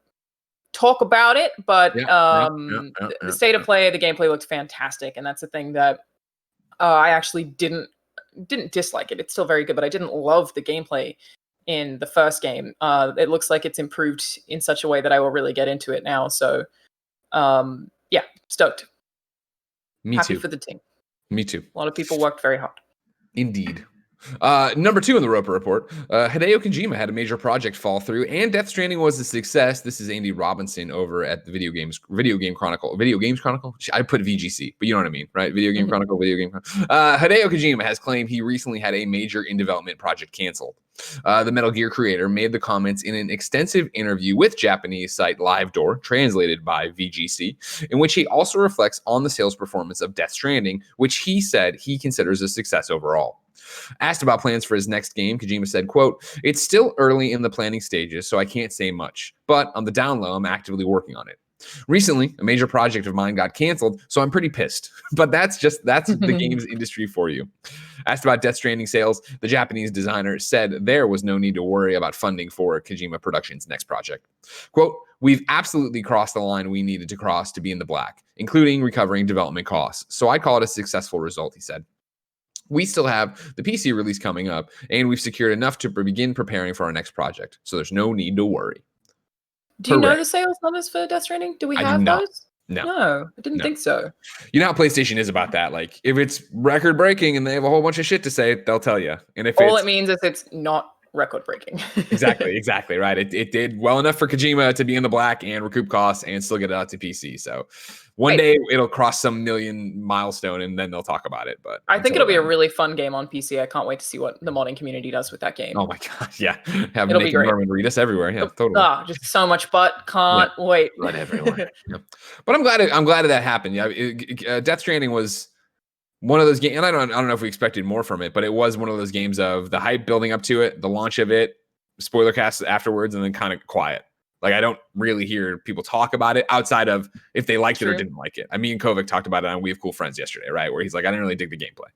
talk about it, but the state of play, the gameplay looked fantastic, and that's the thing that I actually didn't dislike it. It's still very good, but I didn't love the gameplay in the first game. It looks like it's improved in such a way that I will really get into it now. So yeah, stoked. Happy for the team. Me too. A lot of people worked very hard. Indeed. Number 2 in the Roper Report, Hideo Kojima had a major project fall through, and Death Stranding was a success. This is Andy Robinson over at the Video Games Chronicle. I put VGC, but you know what I mean, right? Video Game Chronicle. Hideo Kojima has claimed he recently had a major in-development project canceled. The Metal Gear creator made the comments in an extensive interview with Japanese site LiveDoor, translated by VGC, in which he also reflects on the sales performance of Death Stranding, which he said he considers a success overall. Asked about plans for his next game, Kojima said, quote, "It's still early in the planning stages, so I can't say much. But on the down low, I'm actively working on it. Recently, a major project of mine got canceled, so I'm pretty pissed. But that's the games industry for you." Asked about Death Stranding sales, the Japanese designer said there was no need to worry about funding for Kojima Productions' next project. Quote, "We've absolutely crossed the line we needed to cross to be in the black, including recovering development costs. So I call it a successful result," he said. "We still have the PC release coming up, and we've secured enough to begin preparing for our next project. So there's no need to worry." Do you know the sales numbers for Death Stranding? Do we have those? No, I didn't think so. You know how PlayStation is about that. Like, if it's record breaking and they have a whole bunch of shit to say, they'll tell you. And if all it means is it's not record breaking. exactly right. It did well enough for Kojima to be in the black and recoup costs and still get it out to PC. So one day it'll cross some million milestone and then they'll talk about it. But I think it'll be a really fun game on PC. I can't wait to see what the modding community does with that game. Oh my god, yeah. Have it'll be great. Norman read us everywhere. Yeah, totally. Just so much butt. Can't wait. Right everywhere. But I'm glad that happened. Yeah, Death Stranding was one of those games, and I don't know if we expected more from it, but it was one of those games of the hype building up to it, the launch of it, spoiler cast afterwards, and then kind of quiet. Like, I don't really hear people talk about it outside of if they liked it or True. didn't like it. I mean, Kovac talked about it on We Have Cool Friends yesterday, right? Where he's like, I didn't really dig the gameplay.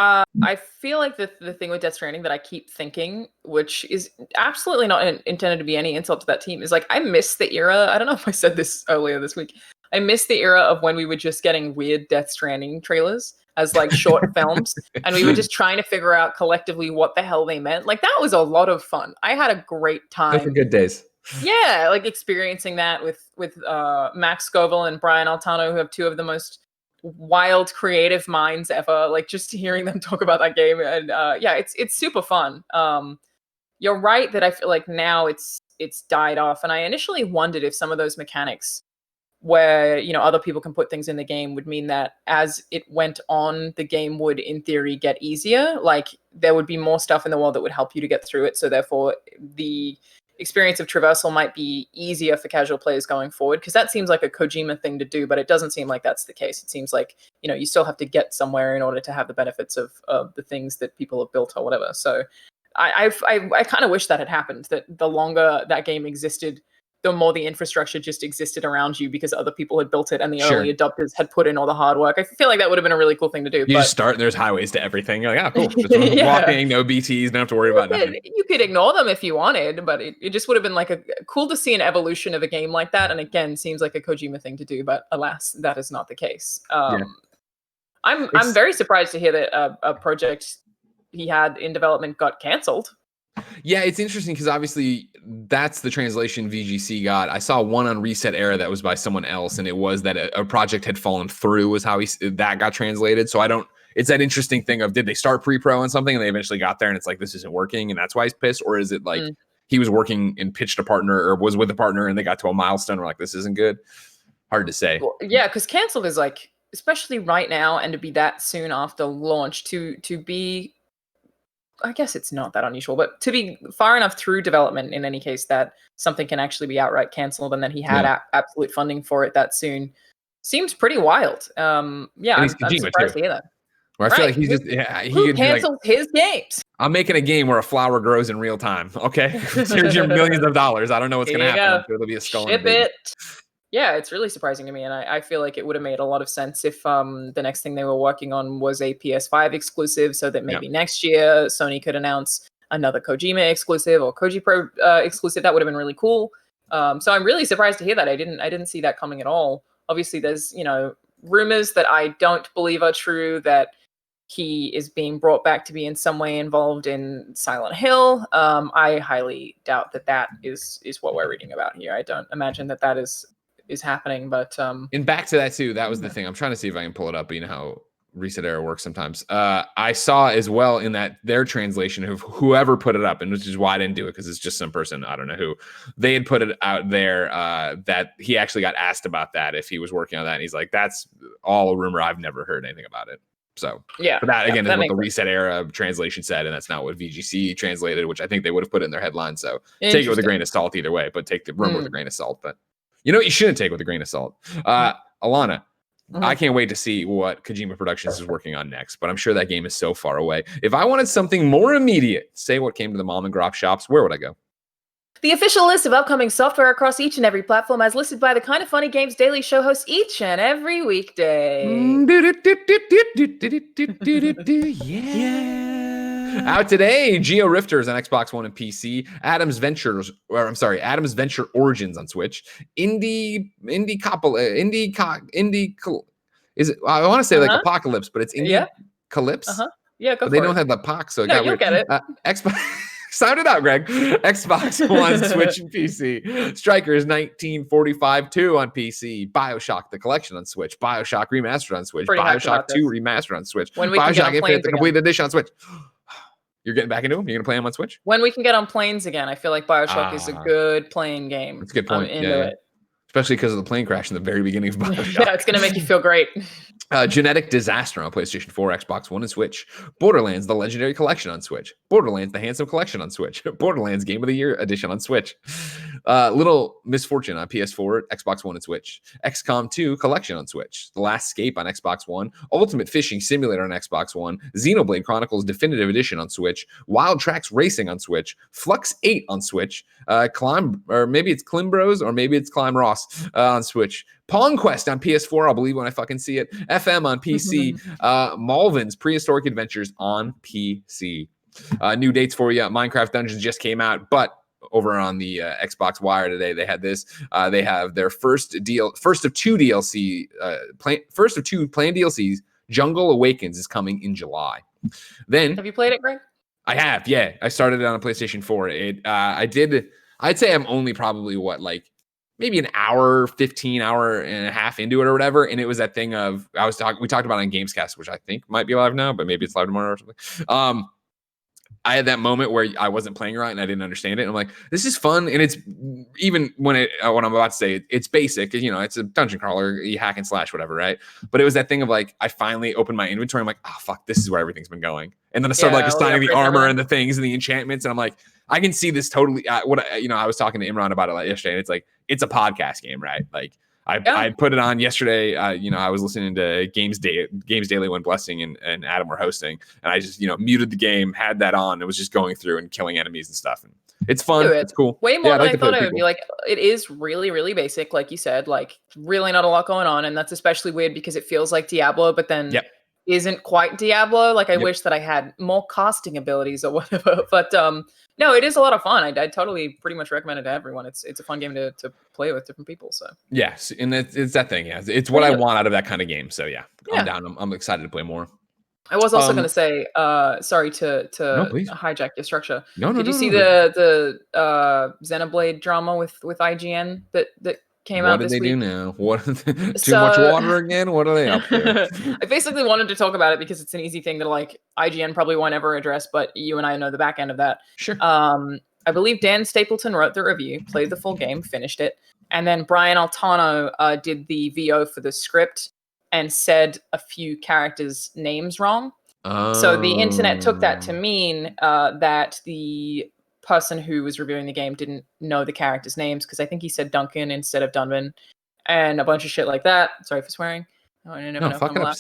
I feel like the thing with Death Stranding that I keep thinking, which is absolutely not intended to be any insult to that team, is like, I miss the era. I don't know if I said this earlier this week. I miss the era of when we were just getting weird Death Stranding trailers as like short films, and we were just trying to figure out collectively what the hell they meant. Like, that was a lot of fun. I had a great time. Those were good days. Yeah, like experiencing that with Max Scoville and Brian Altano, who have two of the most wild creative minds ever. Like, just hearing them talk about that game, and yeah, it's super fun. You're right that I feel like now it's died off, and I initially wondered if some of those mechanics where, you know, other people can put things in the game would mean that as it went on, the game would in theory get easier. Like, there would be more stuff in the world that would help you to get through it, so therefore the experience of traversal might be easier for casual players going forward, because that seems like a Kojima thing to do, but it doesn't seem like that's the case. It seems like, you know, you still have to get somewhere in order to have the benefits of the things that people have built or whatever. So I kind of wish that had happened, that the longer that game existed, the more the infrastructure just existed around you because other people had built it and the early adopters had put in all the hard work. I feel like that would have been a really cool thing to do. You just start and there's highways to everything. You're like, oh, cool. Just walking, no BTs, don't have to worry about nothing. You could ignore them if you wanted, but it just would have been like cool to see an evolution of a game like that. And again, seems like a Kojima thing to do, but alas, that is not the case. I'm very surprised to hear that a project he had in development got canceled. Yeah, it's interesting because obviously that's the translation VGC got. I saw one on Reset Era that was by someone else, and it was that a project had fallen through was how that got translated. So it's that interesting thing of, did they start pre-pro on something and they eventually got there and it's like, this isn't working and that's why he's pissed? Or is it like he was working and pitched a partner or was with a partner and they got to a milestone and we're like, this isn't good? Hard to say. Well, yeah, because canceled is like, especially right now, and to be that soon after launch, to be, I guess it's not that unusual, but to be far enough through development in any case that something can actually be outright canceled and then he had absolute funding for it that soon seems pretty wild. I'm surprised to hear that. Where I feel like he's just, he cancels his games. I'm making a game where a flower grows in real time. Okay. Here's your millions of dollars. I don't know what's going to happen. It'll be a skull. Ship it. Yeah, it's really surprising to me, and I feel like it would have made a lot of sense if the next thing they were working on was a PS5 exclusive, so that maybe next year Sony could announce another Kojima exclusive or Koji Pro exclusive. That would have been really cool. So I'm really surprised to hear that. I didn't see that coming at all. Obviously, there's, you know, rumors that I don't believe are true that he is being brought back to be in some way involved in Silent Hill. I highly doubt that is what we're reading about here. I don't imagine that is happening, but and back to that too, that was the thing. I'm trying to see if I can pull it up, but you know how Reset Era works sometimes. I saw as well in that their translation of whoever put it up, and which is why I didn't do it, because it's just some person, I don't know who, they had put it out there that he actually got asked about that if he was working on that, and he's like, that's all a rumor, I've never heard anything about it. So yeah, but that again is what the Reset Era translation said, and that's not what VGC translated, which I think they would have put in their headline. So take it with a grain of salt either way, but take the rumor with a grain of salt. But you know what you shouldn't take with a grain of salt? Alanah, I can't wait to see what Kojima Productions is working on next, but I'm sure that game is so far away. If I wanted something more immediate, say what came to the mom and grop shops, where would I go? The official list of upcoming software across each and every platform as listed by the Kinda Funny Games Daily Show hosts each and every weekday. Yeah. Out today, Geo Rifters on Xbox One and PC, Adam's Venture Origins on Switch, I want to say like Apocalypse, but it's Indie Calypse. Yeah, go but they don't have the POC, so it got weird. Get it. Xbox. Sound it out, Greg. Xbox One, Switch, and PC. Strikers 1945 2 on PC. BioShock the Collection on Switch. BioShock Remastered on Switch. BioShock 2 Remastered on Switch. BioShock Infinite the Complete Edition on Switch. You're getting back into them? You're going to play them on Switch? When we can get on planes again, I feel like BioShock is a good plane game. That's a good point. I'm into it. Especially because of the plane crash in the very beginning of BioShock. Yeah, it's going to make you feel great. Genetic Disaster on PlayStation 4, Xbox One, and Switch. Borderlands, the Legendary Collection on Switch. Borderlands, the Handsome Collection on Switch. Borderlands Game of the Year Edition on Switch. Little Misfortune on PS4, Xbox One, and Switch. XCOM 2 Collection on Switch. The Last Escape on Xbox One. Ultimate Fishing Simulator on Xbox One. Xenoblade Chronicles Definitive Edition on Switch. Wild Tracks Racing on Switch. Flux 8 on Switch. Climb, or maybe it's Climbros, or maybe it's Climb Ross on Switch. Pong Quest on PS4, I'll believe when I fucking see it. FM on PC. Malvin's Prehistoric Adventures on PC. New dates for you. Minecraft Dungeons just came out, but over on the Xbox Wire today, they had this. They have their first of two planned DLCs. Jungle Awakens is coming in July. Then have you played it, Greg? I have, yeah. I started it on a PlayStation 4. I'd say I'm only probably maybe an hour, 15 hour and a half into it or whatever. And it was that thing of, we talked about it on Gamescast, which I think might be live now, but maybe it's live tomorrow or something. I had that moment where I wasn't playing right and I didn't understand it. And I'm like, this is fun. And it's even when what I'm about to say, it's basic, it's a dungeon crawler, you hack and slash, whatever. Right. But it was that thing of like, I finally opened my inventory. I'm like, oh fuck, this is where everything's been going. And then I started assigning the armor and the things and the enchantments. And I'm like, I can see this totally. I was talking to Imran about it yesterday, and it's like, it's a podcast game, right? Like I put it on yesterday. I was listening to Games Daily when Blessing and Adam were hosting, and I just muted the game, had that on, and was just going through and killing enemies and stuff. And it's fun. It's cool. Way more than I thought it would be. Like, it is really, really basic, like you said. Like, really not a lot going on, and that's especially weird because it feels like Diablo, but then isn't quite Diablo. Like, I wish that I had more casting abilities or whatever. But no, it is a lot of fun. I totally pretty much recommend it to everyone. It's a fun game to play with different people. So yes, and it's that thing. Yeah, it's what I want out of that kind of game. So yeah, I'm down. I'm excited to play more. I was also going to say, sorry to hijack your structure. Did you see the Xenoblade drama with IGN that came out this week? What did they do now? What too much water again? What are they up to? I basically wanted to talk about it because it's an easy thing that like IGN probably won't ever address, but you and I know the back end of that. Sure. I believe Dan Stapleton wrote the review, played the full game, finished it, and then Brian Altano did the VO for the script and said a few characters' names wrong. So the internet took that to mean that the person who was reviewing the game didn't know the characters' names, because I think he said Duncan instead of Dunman and a bunch of shit like that. Sorry for swearing. Oh, I never know if I'm allowed.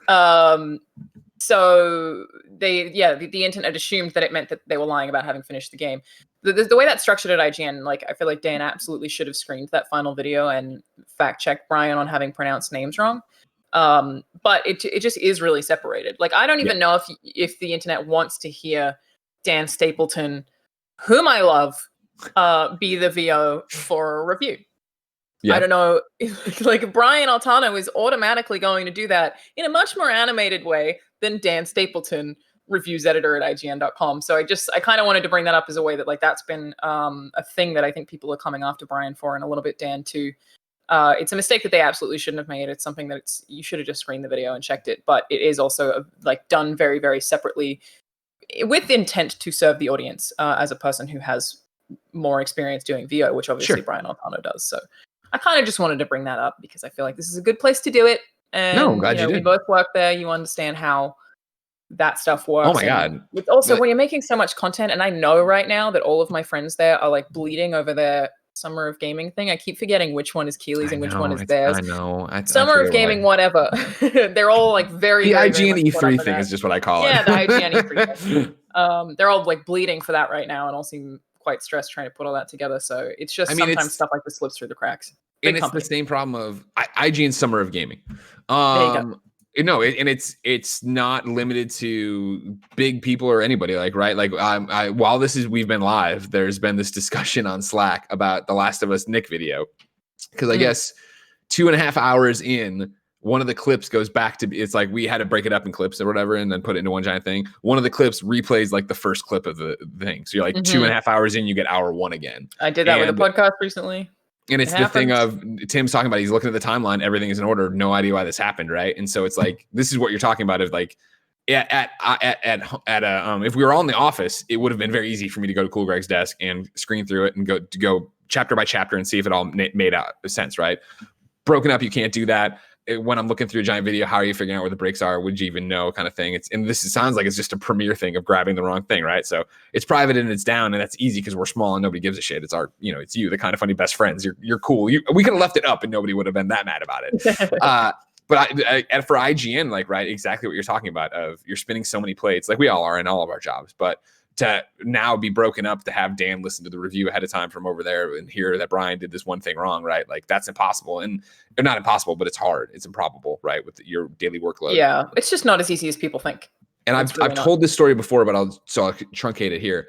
Great. So the internet assumed that it meant that they were lying about having finished the game. The way that's structured at IGN, like, I feel like Dan absolutely should have screened that final video and fact checked Brian on having pronounced names wrong. But it just is really separated. Like, I don't even know if the internet wants to hear Dan Stapleton, whom I love, be the VO for a review. I don't know. Like, Brian Altano is automatically going to do that in a much more animated way than Dan Stapleton, reviews editor at IGN.com. So I kind of wanted to bring that up as a way that, like, that's been a thing that I think people are coming after Brian for, and a little bit Dan too. It's a mistake that they absolutely shouldn't have made. It's something that you should have just screened the video and checked it. But it is also done very, very separately with intent to serve the audience as a person who has more experience doing VO, which obviously Brian Altano does. So I kind of just wanted to bring that up because I feel like this is a good place to do it. And I'm glad you did. We both work there. You understand how that stuff works. Oh my God. It's also, when you're making so much content, and I know right now that all of my friends there are like bleeding over their Summer of Gaming thing. I keep forgetting which one is Keely's and which one is theirs. I know. Summer of Gaming, whatever. They're all like very, the very, IGN very E3 thing is just what I call it. Yeah, the IGN E3 thing. They're all like bleeding for that right now and all seem quite stressed trying to put all that together. So it's just sometimes stuff like this slips through the cracks. And it's the same problem of IGN Summer of Gaming. There you go. No, it's not limited to big people or anybody, while we've been live, there's been this discussion on Slack about the Last of Us Nick video. Because I guess 2.5 hours in, one of the clips goes back to, it's like we had to break it up in clips or whatever and then put it into one giant thing. One of the clips replays like the first clip of the thing. So you're like 2.5 hours in, you get hour one again. I did that with a podcast recently. And it's the thing of Tim's talking about, he's looking at the timeline, everything is in order, no idea why this happened, right? And so it's like, this is what you're talking about, of like, if we were all in the office, it would have been very easy for me to go to Cool Greg's desk and screen through it and go chapter by chapter and see if it all made out sense, right? Broken up, you can't do that. when I'm looking through a giant video, how are you figuring out where the breaks are? Would you even know, kind of thing? Sounds like it's just a Premiere thing of grabbing the wrong thing, right? So it's private and it's down, and that's easy because we're small and nobody gives a shit. It's it's you, the Kind of Funny best friends. You're cool. We could have left it up and nobody would have been that mad about it. But for IGN, like, right, exactly what you're talking about, of you're spinning so many plates, like we all are in all of our jobs, but to now be broken up, to have Dan listen to the review ahead of time from over there and hear that Brian did this one thing wrong, right? Like, that's impossible. And not impossible, but it's hard. It's improbable, right? With your daily workload. Yeah. It's just not as easy as people think. And I've told this story before, but I'll truncate it here.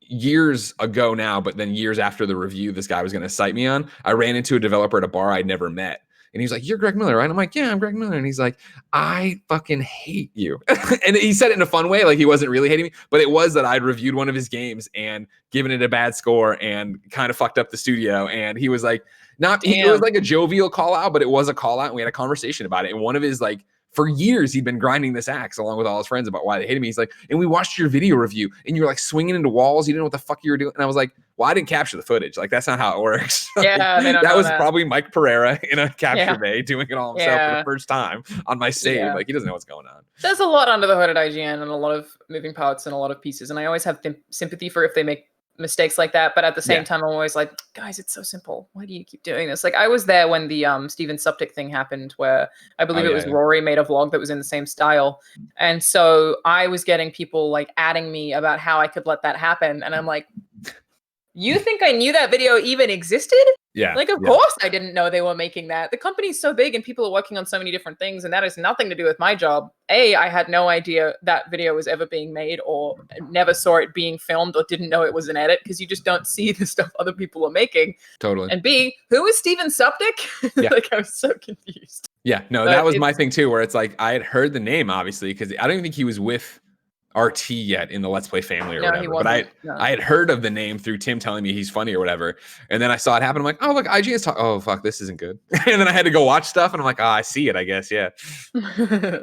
Years ago now, but then years after the review this guy was going to cite me on, I ran into a developer at a bar I'd never met. And he's like, "You're Greg Miller, right?" I'm like, "Yeah, I'm Greg Miller." And he's like, "I fucking hate you." And he said it in a fun way, like he wasn't really hating me, but it was that I'd reviewed one of his games and given it a bad score and kind of fucked up the studio. And he was like, it was like a jovial call out, but it was a call out. And we had a conversation about it. And one of his, like, for years, he'd been grinding this axe along with all his friends about why they hated me. He's like, "And we watched your video review and you were like swinging into walls. You didn't know what the fuck you were doing." And I was like, "Well, I didn't capture the footage. Like, that's not how it works." Yeah, that was probably Mike Pereira in a capture bay doing it all himself for the first time on my save. Yeah. Like, he doesn't know what's going on. There's a lot under the hood at IGN and a lot of moving parts and a lot of pieces. And I always have sympathy for if they make mistakes like that. But at the same time, I'm always like, guys, it's so simple. Why do you keep doing this? Like, I was there when the Steven Suptic thing happened, where I believe it was Rory made a vlog that was in the same style. And so I was getting people like adding me about how I could let that happen. And I'm like, you think I knew that video even existed? Yeah. Like, of course I didn't know they were making that. The company's so big and people are working on so many different things, and that has nothing to do with my job. A, I had no idea that video was ever being made, or never saw it being filmed, or didn't know it was an edit, because you just don't see the stuff other people are making. Totally. And B, who is Steven Suptic? Yeah. Like, I was so confused. Yeah, no, that was my thing too, where it's like, I had heard the name, obviously, because I don't even think he was with RT yet in the Let's Play family or whatever. But I had heard of the name through Tim telling me he's funny or whatever. And then I saw it happen. I'm like, "Oh, look, IGN's talking. Oh, fuck, this isn't good." And then I had to go watch stuff, and I'm like, "Oh, I see it, I guess." Yeah.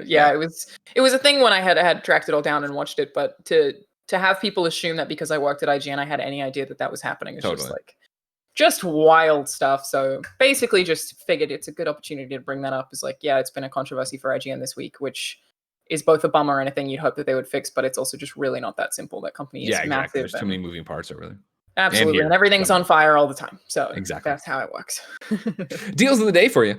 Yeah, it was a thing when I had tracked it all down and watched it. But to have people assume that because I worked at IGN, I had any idea that was happening. It's just wild stuff. So basically just figured it's a good opportunity to bring that up. Is like, yeah, it's been a controversy for IGN this week, which is both a bummer and a thing you'd hope that they would fix, but it's also just really not that simple. That company is massive. There's too many moving parts over there. Absolutely, and everything's on fire all the time. So exactly, that's how it works. Deals of the day for you.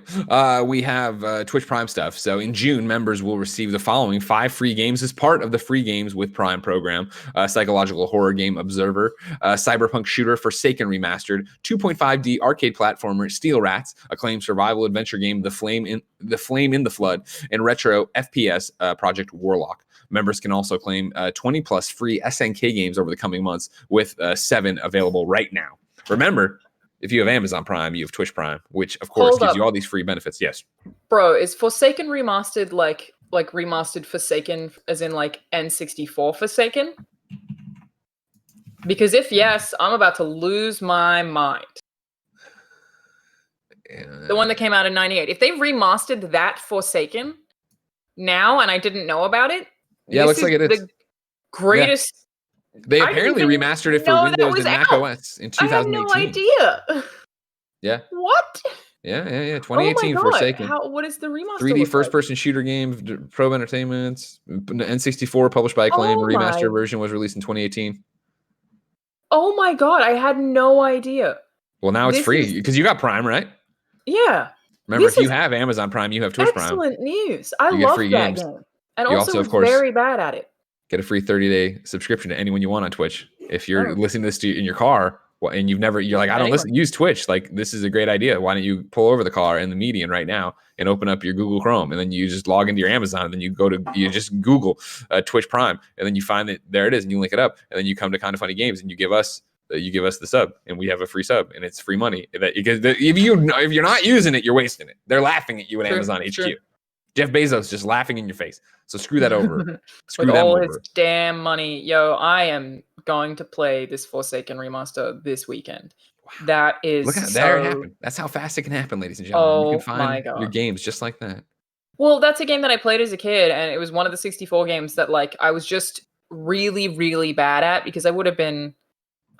We have Twitch Prime stuff. So in June, members will receive the following 5 free games as part of the free games with Prime program: psychological horror game Observer, cyberpunk shooter Forsaken Remastered, 2.5D arcade platformer Steel Rats, acclaimed survival adventure game The Flame in the Flood, and retro FPS project Warlock. Members can also claim 20 plus free SNK games over the coming months, with 7 available right now. Remember, if you have Amazon Prime, you have Twitch Prime, which of course gives you all these free benefits. Yes. Bro, is Forsaken remastered like remastered Forsaken as in like N64 Forsaken? Because if yes, I'm about to lose my mind. The one that came out in 98. If they remastered that Forsaken now and I didn't know about it, yeah, looks like it is the greatest. Yeah. They apparently remastered it for Windows and Mac OS in 2018. I had no idea. Yeah. What? Yeah. 2018 Forsaken. What is the remaster? 3D first-person shooter game, Probe Entertainment, N64, published by Acclaim. Remastered version was released in 2018. Oh my god, I had no idea. Well, now it's free because you got Prime, right? Yeah. Remember, if you have Amazon Prime, you have Twitch Prime. Excellent news. I love that game. And you also, of course, very bad at it. Get a free 30-day subscription to anyone you want on Twitch. If you're listening to this in your car and you're like, I don't use Twitch. Like, this is a great idea. Why don't you pull over the car in the median right now and open up your Google Chrome, and then you just log into your Amazon, and then you just Google Twitch Prime, and then you find that there it is, and you link it up, and then you come to Kinda Funny Games, and you give us the sub, and we have a free sub, and it's free money. Because if you're not using it, you're wasting it. They're laughing at you at Amazon HQ. Jeff Bezos just laughing in your face. So screw that over. Screw with them all over. his damn money. Yo, I am going to play this Forsaken remaster this weekend. Wow. That is look at there it happened. That's how fast it can happen, ladies and gentlemen. You can find your games just like that. Well, that's a game that I played as a kid, and it was one of the 64 games that like I was just really, really bad at, because I would have been,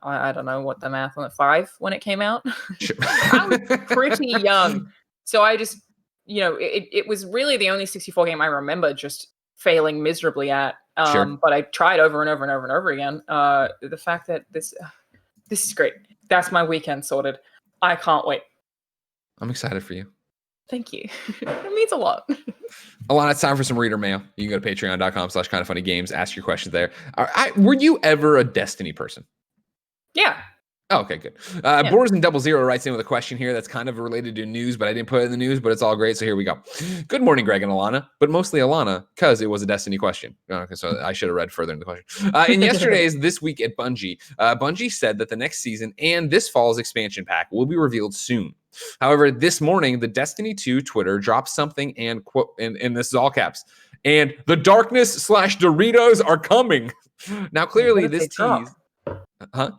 I don't know what the math on it, 5 when it came out. Sure. I was pretty young. So I just it was really the only 64 game I remember just failing miserably at. Sure. But I tried over and over and over and over again. The fact that this is great. That's my weekend sorted. I can't wait. I'm excited for you. Thank you. It means a lot. Alanah, it's time for some reader mail. You can go to patreon.com/kindafunnygames, ask your questions there. Were you ever a Destiny person? Yeah. Oh, okay, good. Boars and Double Zero writes in with a question here that's kind of related to news, but I didn't put it in the news, but it's all great. So here we go. Good morning, Greg and Alanah, but mostly Alanah because it was a Destiny question. Okay, so I should have read further in the question. In yesterday's This Week at Bungie, Bungie said that the next season and this fall's expansion pack will be revealed soon. However, this morning, the Destiny 2 Twitter dropped something and quote, and this is all caps, and the darkness/Doritos are coming. Now, clearly this tease. Huh?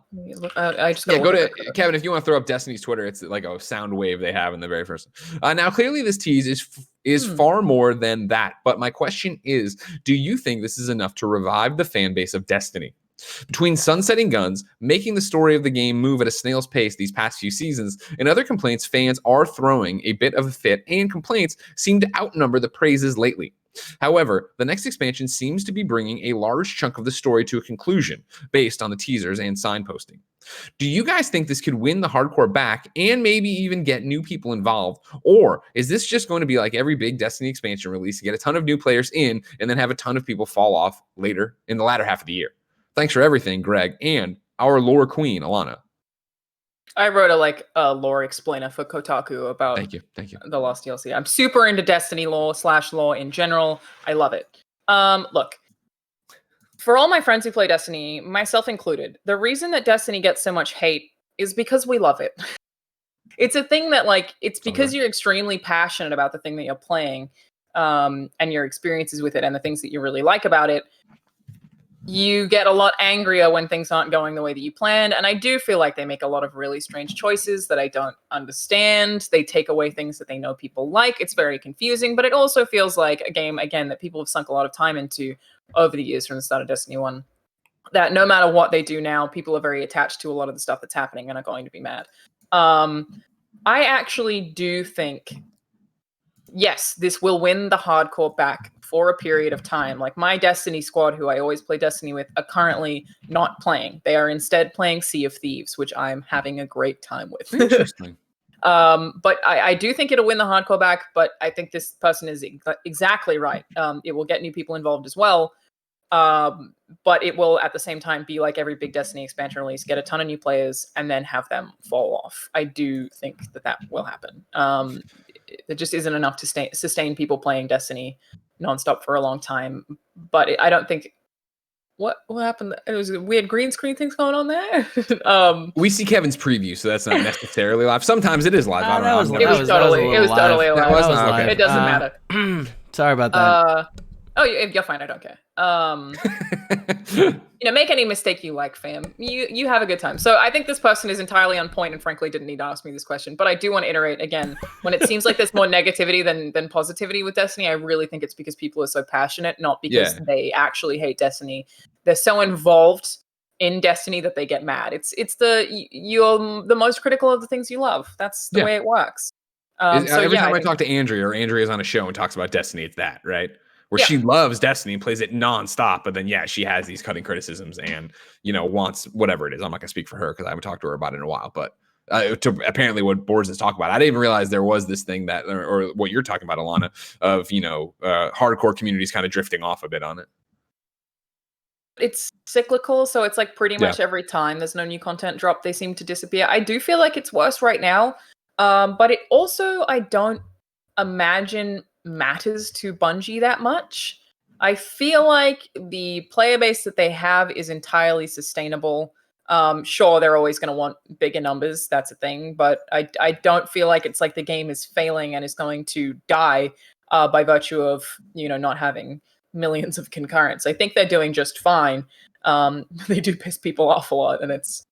I just go to Kevin if you want to throw up Destiny's Twitter. It's like a sound wave they have in the very first. Now, clearly, this tease is far more than that. But my question is, do you think this is enough to revive the fan base of Destiny? Between sunsetting guns, making the story of the game move at a snail's pace these past few seasons, and other complaints, fans are throwing a bit of a fit, and complaints seem to outnumber the praises lately. However, the next expansion seems to be bringing a large chunk of the story to a conclusion based on the teasers and signposting. Do you guys think this could win the hardcore back and maybe even get new people involved? Or is this just going to be like every big Destiny expansion release, get a ton of new players in and then have a ton of people fall off later in the latter half of the year? Thanks for everything, Greg, and our lore queen, Alanah. I wrote a lore explainer for Kotaku about Thank you. the Lost DLC. I'm super into Destiny lore in general. I love it. Look, for all my friends who play Destiny, myself included, the reason that Destiny gets so much hate is because we love it. It's a thing that it's because you're extremely passionate about the thing that you're playing, and your experiences with it and the things that you really like about it. You get a lot angrier when things aren't going the way that you planned. And I do feel like they make a lot of really strange choices that I don't understand. They take away things that they know people like. It's very confusing, but it also feels like a game, again, that people have sunk a lot of time into over the years from the start of Destiny 1. That no matter what they do now, people are very attached to a lot of the stuff that's happening and are going to be mad. I actually do think, yes, this will win the hardcore back for a period of time. Like my Destiny squad, who I always play Destiny with, are currently not playing. They are instead playing Sea of Thieves, which I'm having a great time with. Interesting. But I do think it'll win the hardcore back, but I think this person is exactly right. It will get new people involved as well. But it will at the same time be like every big Destiny expansion release, get a ton of new players and then have them fall off. I do think that will happen. It just isn't enough to sustain people playing Destiny nonstop for a long time. But I don't think what happened. It was weird green screen things going on there. We see Kevin's preview, so that's not necessarily live. Sometimes it is live. I don't know. It was totally live. Okay. It doesn't matter. Sorry about that. Oh, you're fine. I don't care. Make any mistake you like, fam. You have a good time. So I think this person is entirely on point and frankly didn't need to ask me this question. But I do want to iterate again. When it seems like there's more negativity than positivity with Destiny, I really think it's because people are so passionate, not because they actually hate Destiny. They're so involved in Destiny that they get mad. You're the most critical of the things you love. That's the way it works. Every time I talk to Andrea or Andrea's on a show and talks about Destiny, it's that, right? Where she loves Destiny and plays it nonstop, but then she has these cutting criticisms and wants whatever it is. I'm not gonna speak for her because I haven't talked to her about it in a while. But apparently, what Boards is talking about, I didn't even realize there was this thing that, or what you're talking about, Alanah, of hardcore communities kind of drifting off a bit on it. It's cyclical, so it's like pretty much every time there's no new content drop, they seem to disappear. I do feel like it's worse right now, but it also I don't imagine matters to Bungie that much. I feel like the player base that they have is entirely sustainable. Sure, they're always going to want bigger numbers. That's a thing. But I don't feel like it's like the game is failing and is going to die by virtue of, not having millions of concurrents. I think they're doing just fine. They do piss people off a lot. And it's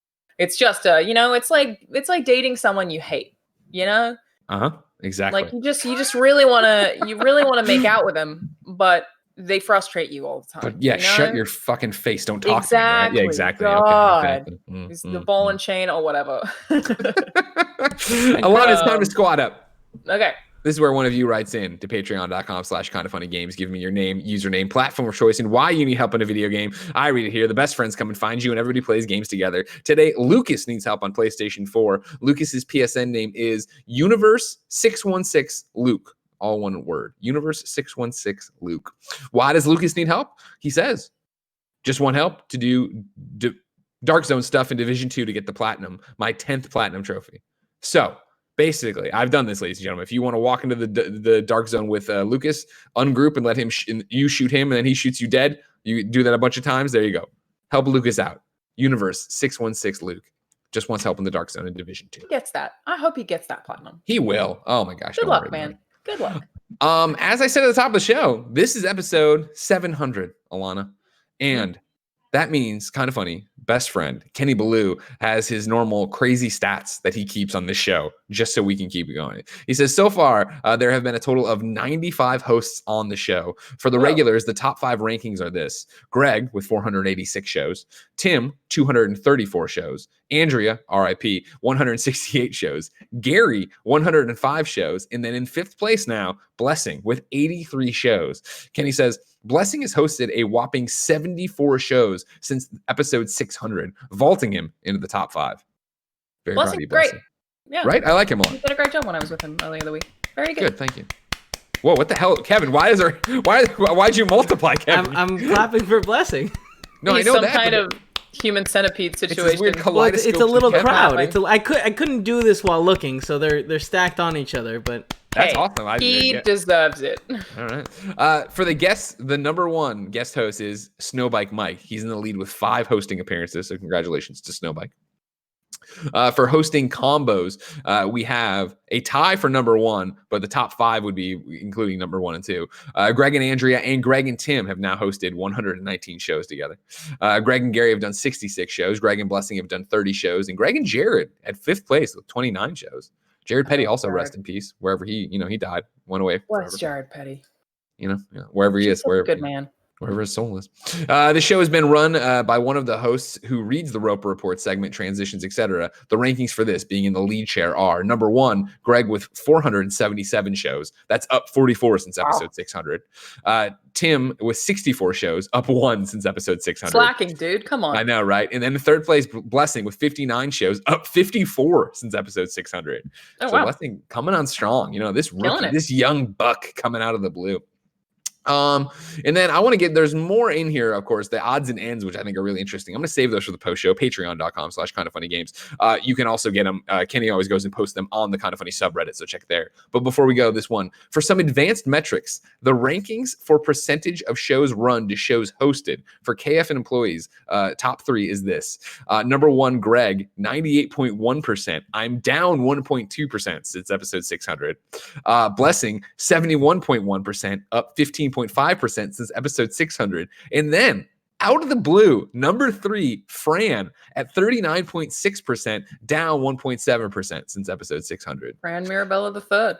just, it's like dating someone you hate, Uh-huh. Exactly. Like you just really want to make out with them, but they frustrate you all the time. But shut your fucking face. Don't talk to me. Right? Yeah, exactly. God. Okay. It's the ball and chain or whatever. Alanah, it's time to squat up. Okay. This is where one of you writes in to patreon.com/kindafunnygames. Give me your name, username, platform of choice, and why you need help in a video game. I read it here. The best friends come and find you, and everybody plays games together. Today, Lucas needs help on PlayStation 4. Lucas's PSN name is Universe616Luke. All one word. Universe616Luke. Why does Lucas need help? He says, just want help to do Dark Zone stuff in Division 2 to get the platinum, my 10th platinum trophy. So, basically, I've done this, ladies and gentlemen. If you want to walk into the Dark Zone with Lucas, ungroup and let him you shoot him, and then he shoots you dead. You do that a bunch of times. There you go. Help Lucas out. Universe616Luke just wants help in the Dark Zone in Division 2. He gets that. I hope he gets that platinum. He will. Oh my gosh. Good luck, man. Good luck. As I said at the top of the show, this is episode 700, Alanah, and that means Kinda Funny best friend Kenny Belou has his normal crazy stats that he keeps on this show just so we can keep it going. He says so far there have been a total of 95 hosts on the show. For the regulars, the top 5 rankings are this: Greg with 486 shows, Tim 234 shows, Andrea RIP 168 shows, Gary 105 shows, and then in 5th place now, Blessing with 83 shows. Kenny says Blessing has hosted a whopping 74 shows since episode 600, vaulting him into the top 5. Very proud of you, Blessing. Great. Yeah. Right? I like him a lot. He did a great job when I was with him earlier in the week. Very good. Good, thank you. Whoa, what the hell? Kevin, why'd you multiply, Kevin? I'm clapping for Blessing. No, He's I know some that. kind of human centipede It's this situation. weird Well, kaleidoscope. it's a little Kevin. crowd. I couldn't do this while looking, so they're stacked on each other. But That's Hey, awesome. He deserves it. All right. For the guest, the number 1 guest host is Snowbike Mike. He's in the lead with 5 hosting appearances, so congratulations to Snowbike. For hosting combos, we have a tie for number 1, but the top 5 would be including number 1 and 2. Greg and Andrea and Greg and Tim have now hosted 119 shows together. Greg and Gary have done 66 shows. Greg and Blessing have done 30 shows, and Greg and Jared at 5th place with 29 shows. Jared Petty also rest in peace wherever he died, went away. What's Jared Petty? Wherever he is, wherever Good man. Wherever his soul is. The show has been run by one of the hosts who reads the Roper Report segment, transitions, etc. The rankings for this being in the lead chair are number 1, Greg with 477 shows. That's up 44 since episode 600. Tim with 64 shows, up 1 since episode 600. Slacking, dude. Come on. I know, right? And then in 3rd place, Blessing with 59 shows, up 54 since episode 600. Oh, so wow. Blessing coming on strong. This rookie, this young buck coming out of the blue. And then I want to there's more in here, of course, the odds and ends, which I think are really interesting. I'm going to save those for the post show, patreon.com/kindafunnygames. You can also get them. Kenny always goes and posts them on the Kinda Funny subreddit, so check there. But before we go, this one, for some advanced metrics, the rankings for percentage of shows run to shows hosted for KF and employees, top 3 is this. Number 1, Greg, 98.1%. I'm down 1.2% since episode 600. Blessing, 71.1%, up 15.5% since episode 600. And then out of the blue, number 3, Fran at 39.6%, down 1.7% since episode 600. Fran Mirabella III.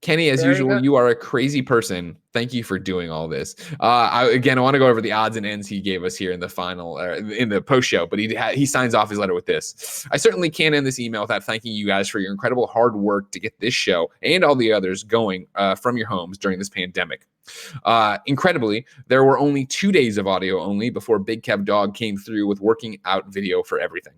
Kenny, as usual, you are a crazy person. Thank you for doing all this. I want to go over the odds and ends he gave us here in the final, in the post show, but he signs off his letter with this. I certainly can't end this email without thanking you guys for your incredible hard work to get this show and all the others going from your homes during this pandemic. Incredibly, there were only 2 days of audio only before Big Kev Dog came through with working out video for everything.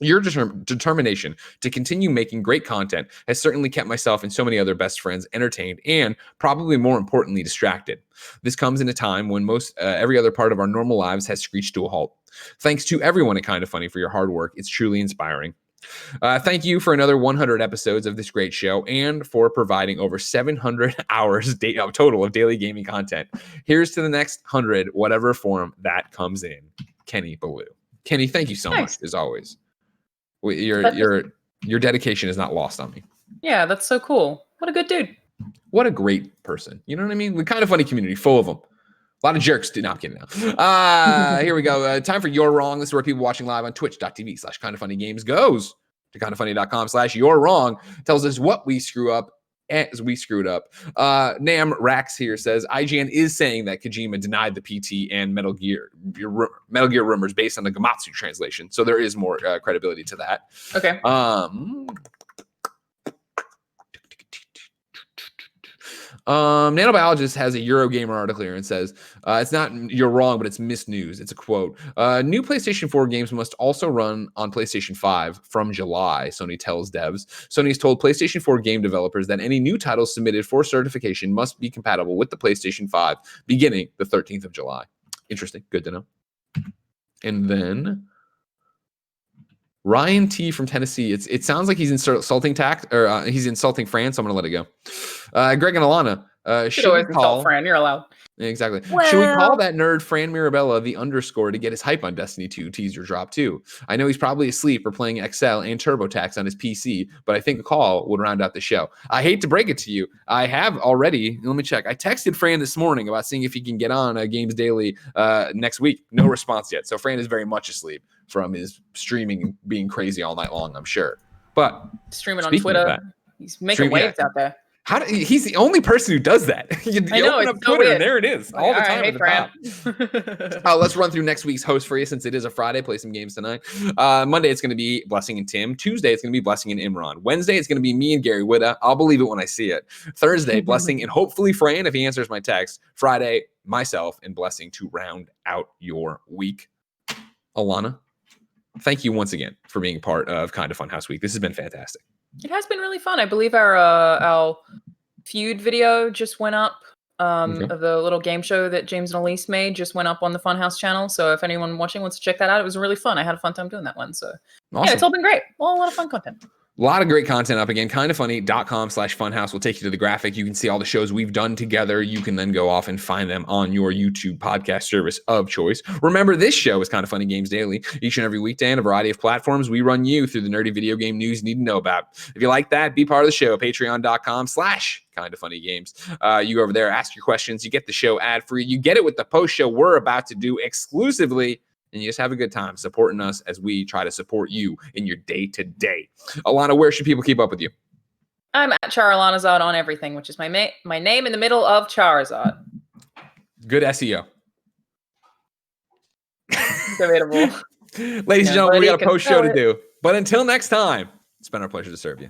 Your determination to continue making great content has certainly kept myself and so many other best friends entertained and, probably more importantly, distracted. This comes in a time when most every other part of our normal lives has screeched to a halt. Thanks to everyone at Kinda Funny for your hard work. It's truly inspiring. Thank you for another 100 episodes of this great show and for providing over 700 hours total of daily gaming content. Here's to the next 100, whatever form that comes in. Kenny Belou. Kenny, thank you so much, as always. Your dedication is not lost on me. Yeah, that's so cool. What a good dude. What a great person. You know what I mean? The Kinda Funny community, full of them. A lot of jerks. Not kidding now. Here we go. Time for You're Wrong. This is where people watching live on twitch.tv/kindafunnygames goes to kindafunny.com/You're Wrong. Tells us what we screw up as we screwed up. Nam Rax here says IGN is saying that Kojima denied the PT and Metal Gear rumors based on the Gamatsu translation. So there is more credibility to that. Okay. Nanobiologist has a Eurogamer article here and says, it's not you're wrong, but it's misnews. It's a quote. New PlayStation 4 games must also run on PlayStation 5 from July, Sony tells devs. Sony has told PlayStation 4 game developers that any new titles submitted for certification must be compatible with the PlayStation 5 beginning the 13th of July. Interesting. Good to know. And then Ryan T from Tennessee. It sounds like he's insulting he's insulting Fran, so I'm gonna let it go. Greg and Alana. Should always insult Fran. You're allowed. Exactly. Should we call that nerd Fran Mirabella the underscore to get his hype on Destiny 2 teaser drop too? I know he's probably asleep or playing Excel and TurboTax on his PC, but I think a call would round out the show. I hate to break it to you. I have already. Let me check. I texted Fran this morning about seeing if he can get on Games Daily next week. No response yet. So Fran is very much asleep from his streaming being crazy all night long, I'm sure. But streaming on Twitter. He's making waves out there. He's the only person who does that. You open up Twitter and there it is all the time at the top. Let's run through next week's host for you since it is a Friday. Play some games tonight. Monday, it's going to be Blessing and Tim. Tuesday, it's going to be Blessing and Imran. Wednesday, it's going to be me and Gary Witta. I'll believe it when I see it. Thursday, Blessing and hopefully Fran if he answers my text. Friday, myself and Blessing to round out your week. Alanah, thank you once again for being part of Kinda Funhaus Week. This has been fantastic. It has been really fun. I believe our feud video just went up. Of the little game show that James and Elise made just went up on the Funhaus channel. So if anyone watching wants to check that out, it was really fun. I had a fun time doing that one. So awesome. Yeah, it's all been great. Well, a lot of fun content. A lot of great content up again. Kindafunny.com/funhouse will take you to the graphic. You can see all the shows we've done together. You can then go off and find them on your YouTube podcast service of choice. Remember, this show is Kinda Funny Games Daily. Each and every weekday on a variety of platforms, we run you through the nerdy video game news you need to know about. If you like that, be part of the show. Patreon.com/KindaFunnyGames. You go over there, ask your questions. You get the show ad-free. You get it with the post show we're about to do exclusively. And you just have a good time supporting us as we try to support you in your day-to-day. Alanah, where should people keep up with you? I'm at Charizard on everything, which is my name in the middle of Charizard. Good SEO. Debatable. Ladies and gentlemen, we got a post show to do. But until next time, it's been our pleasure to serve you.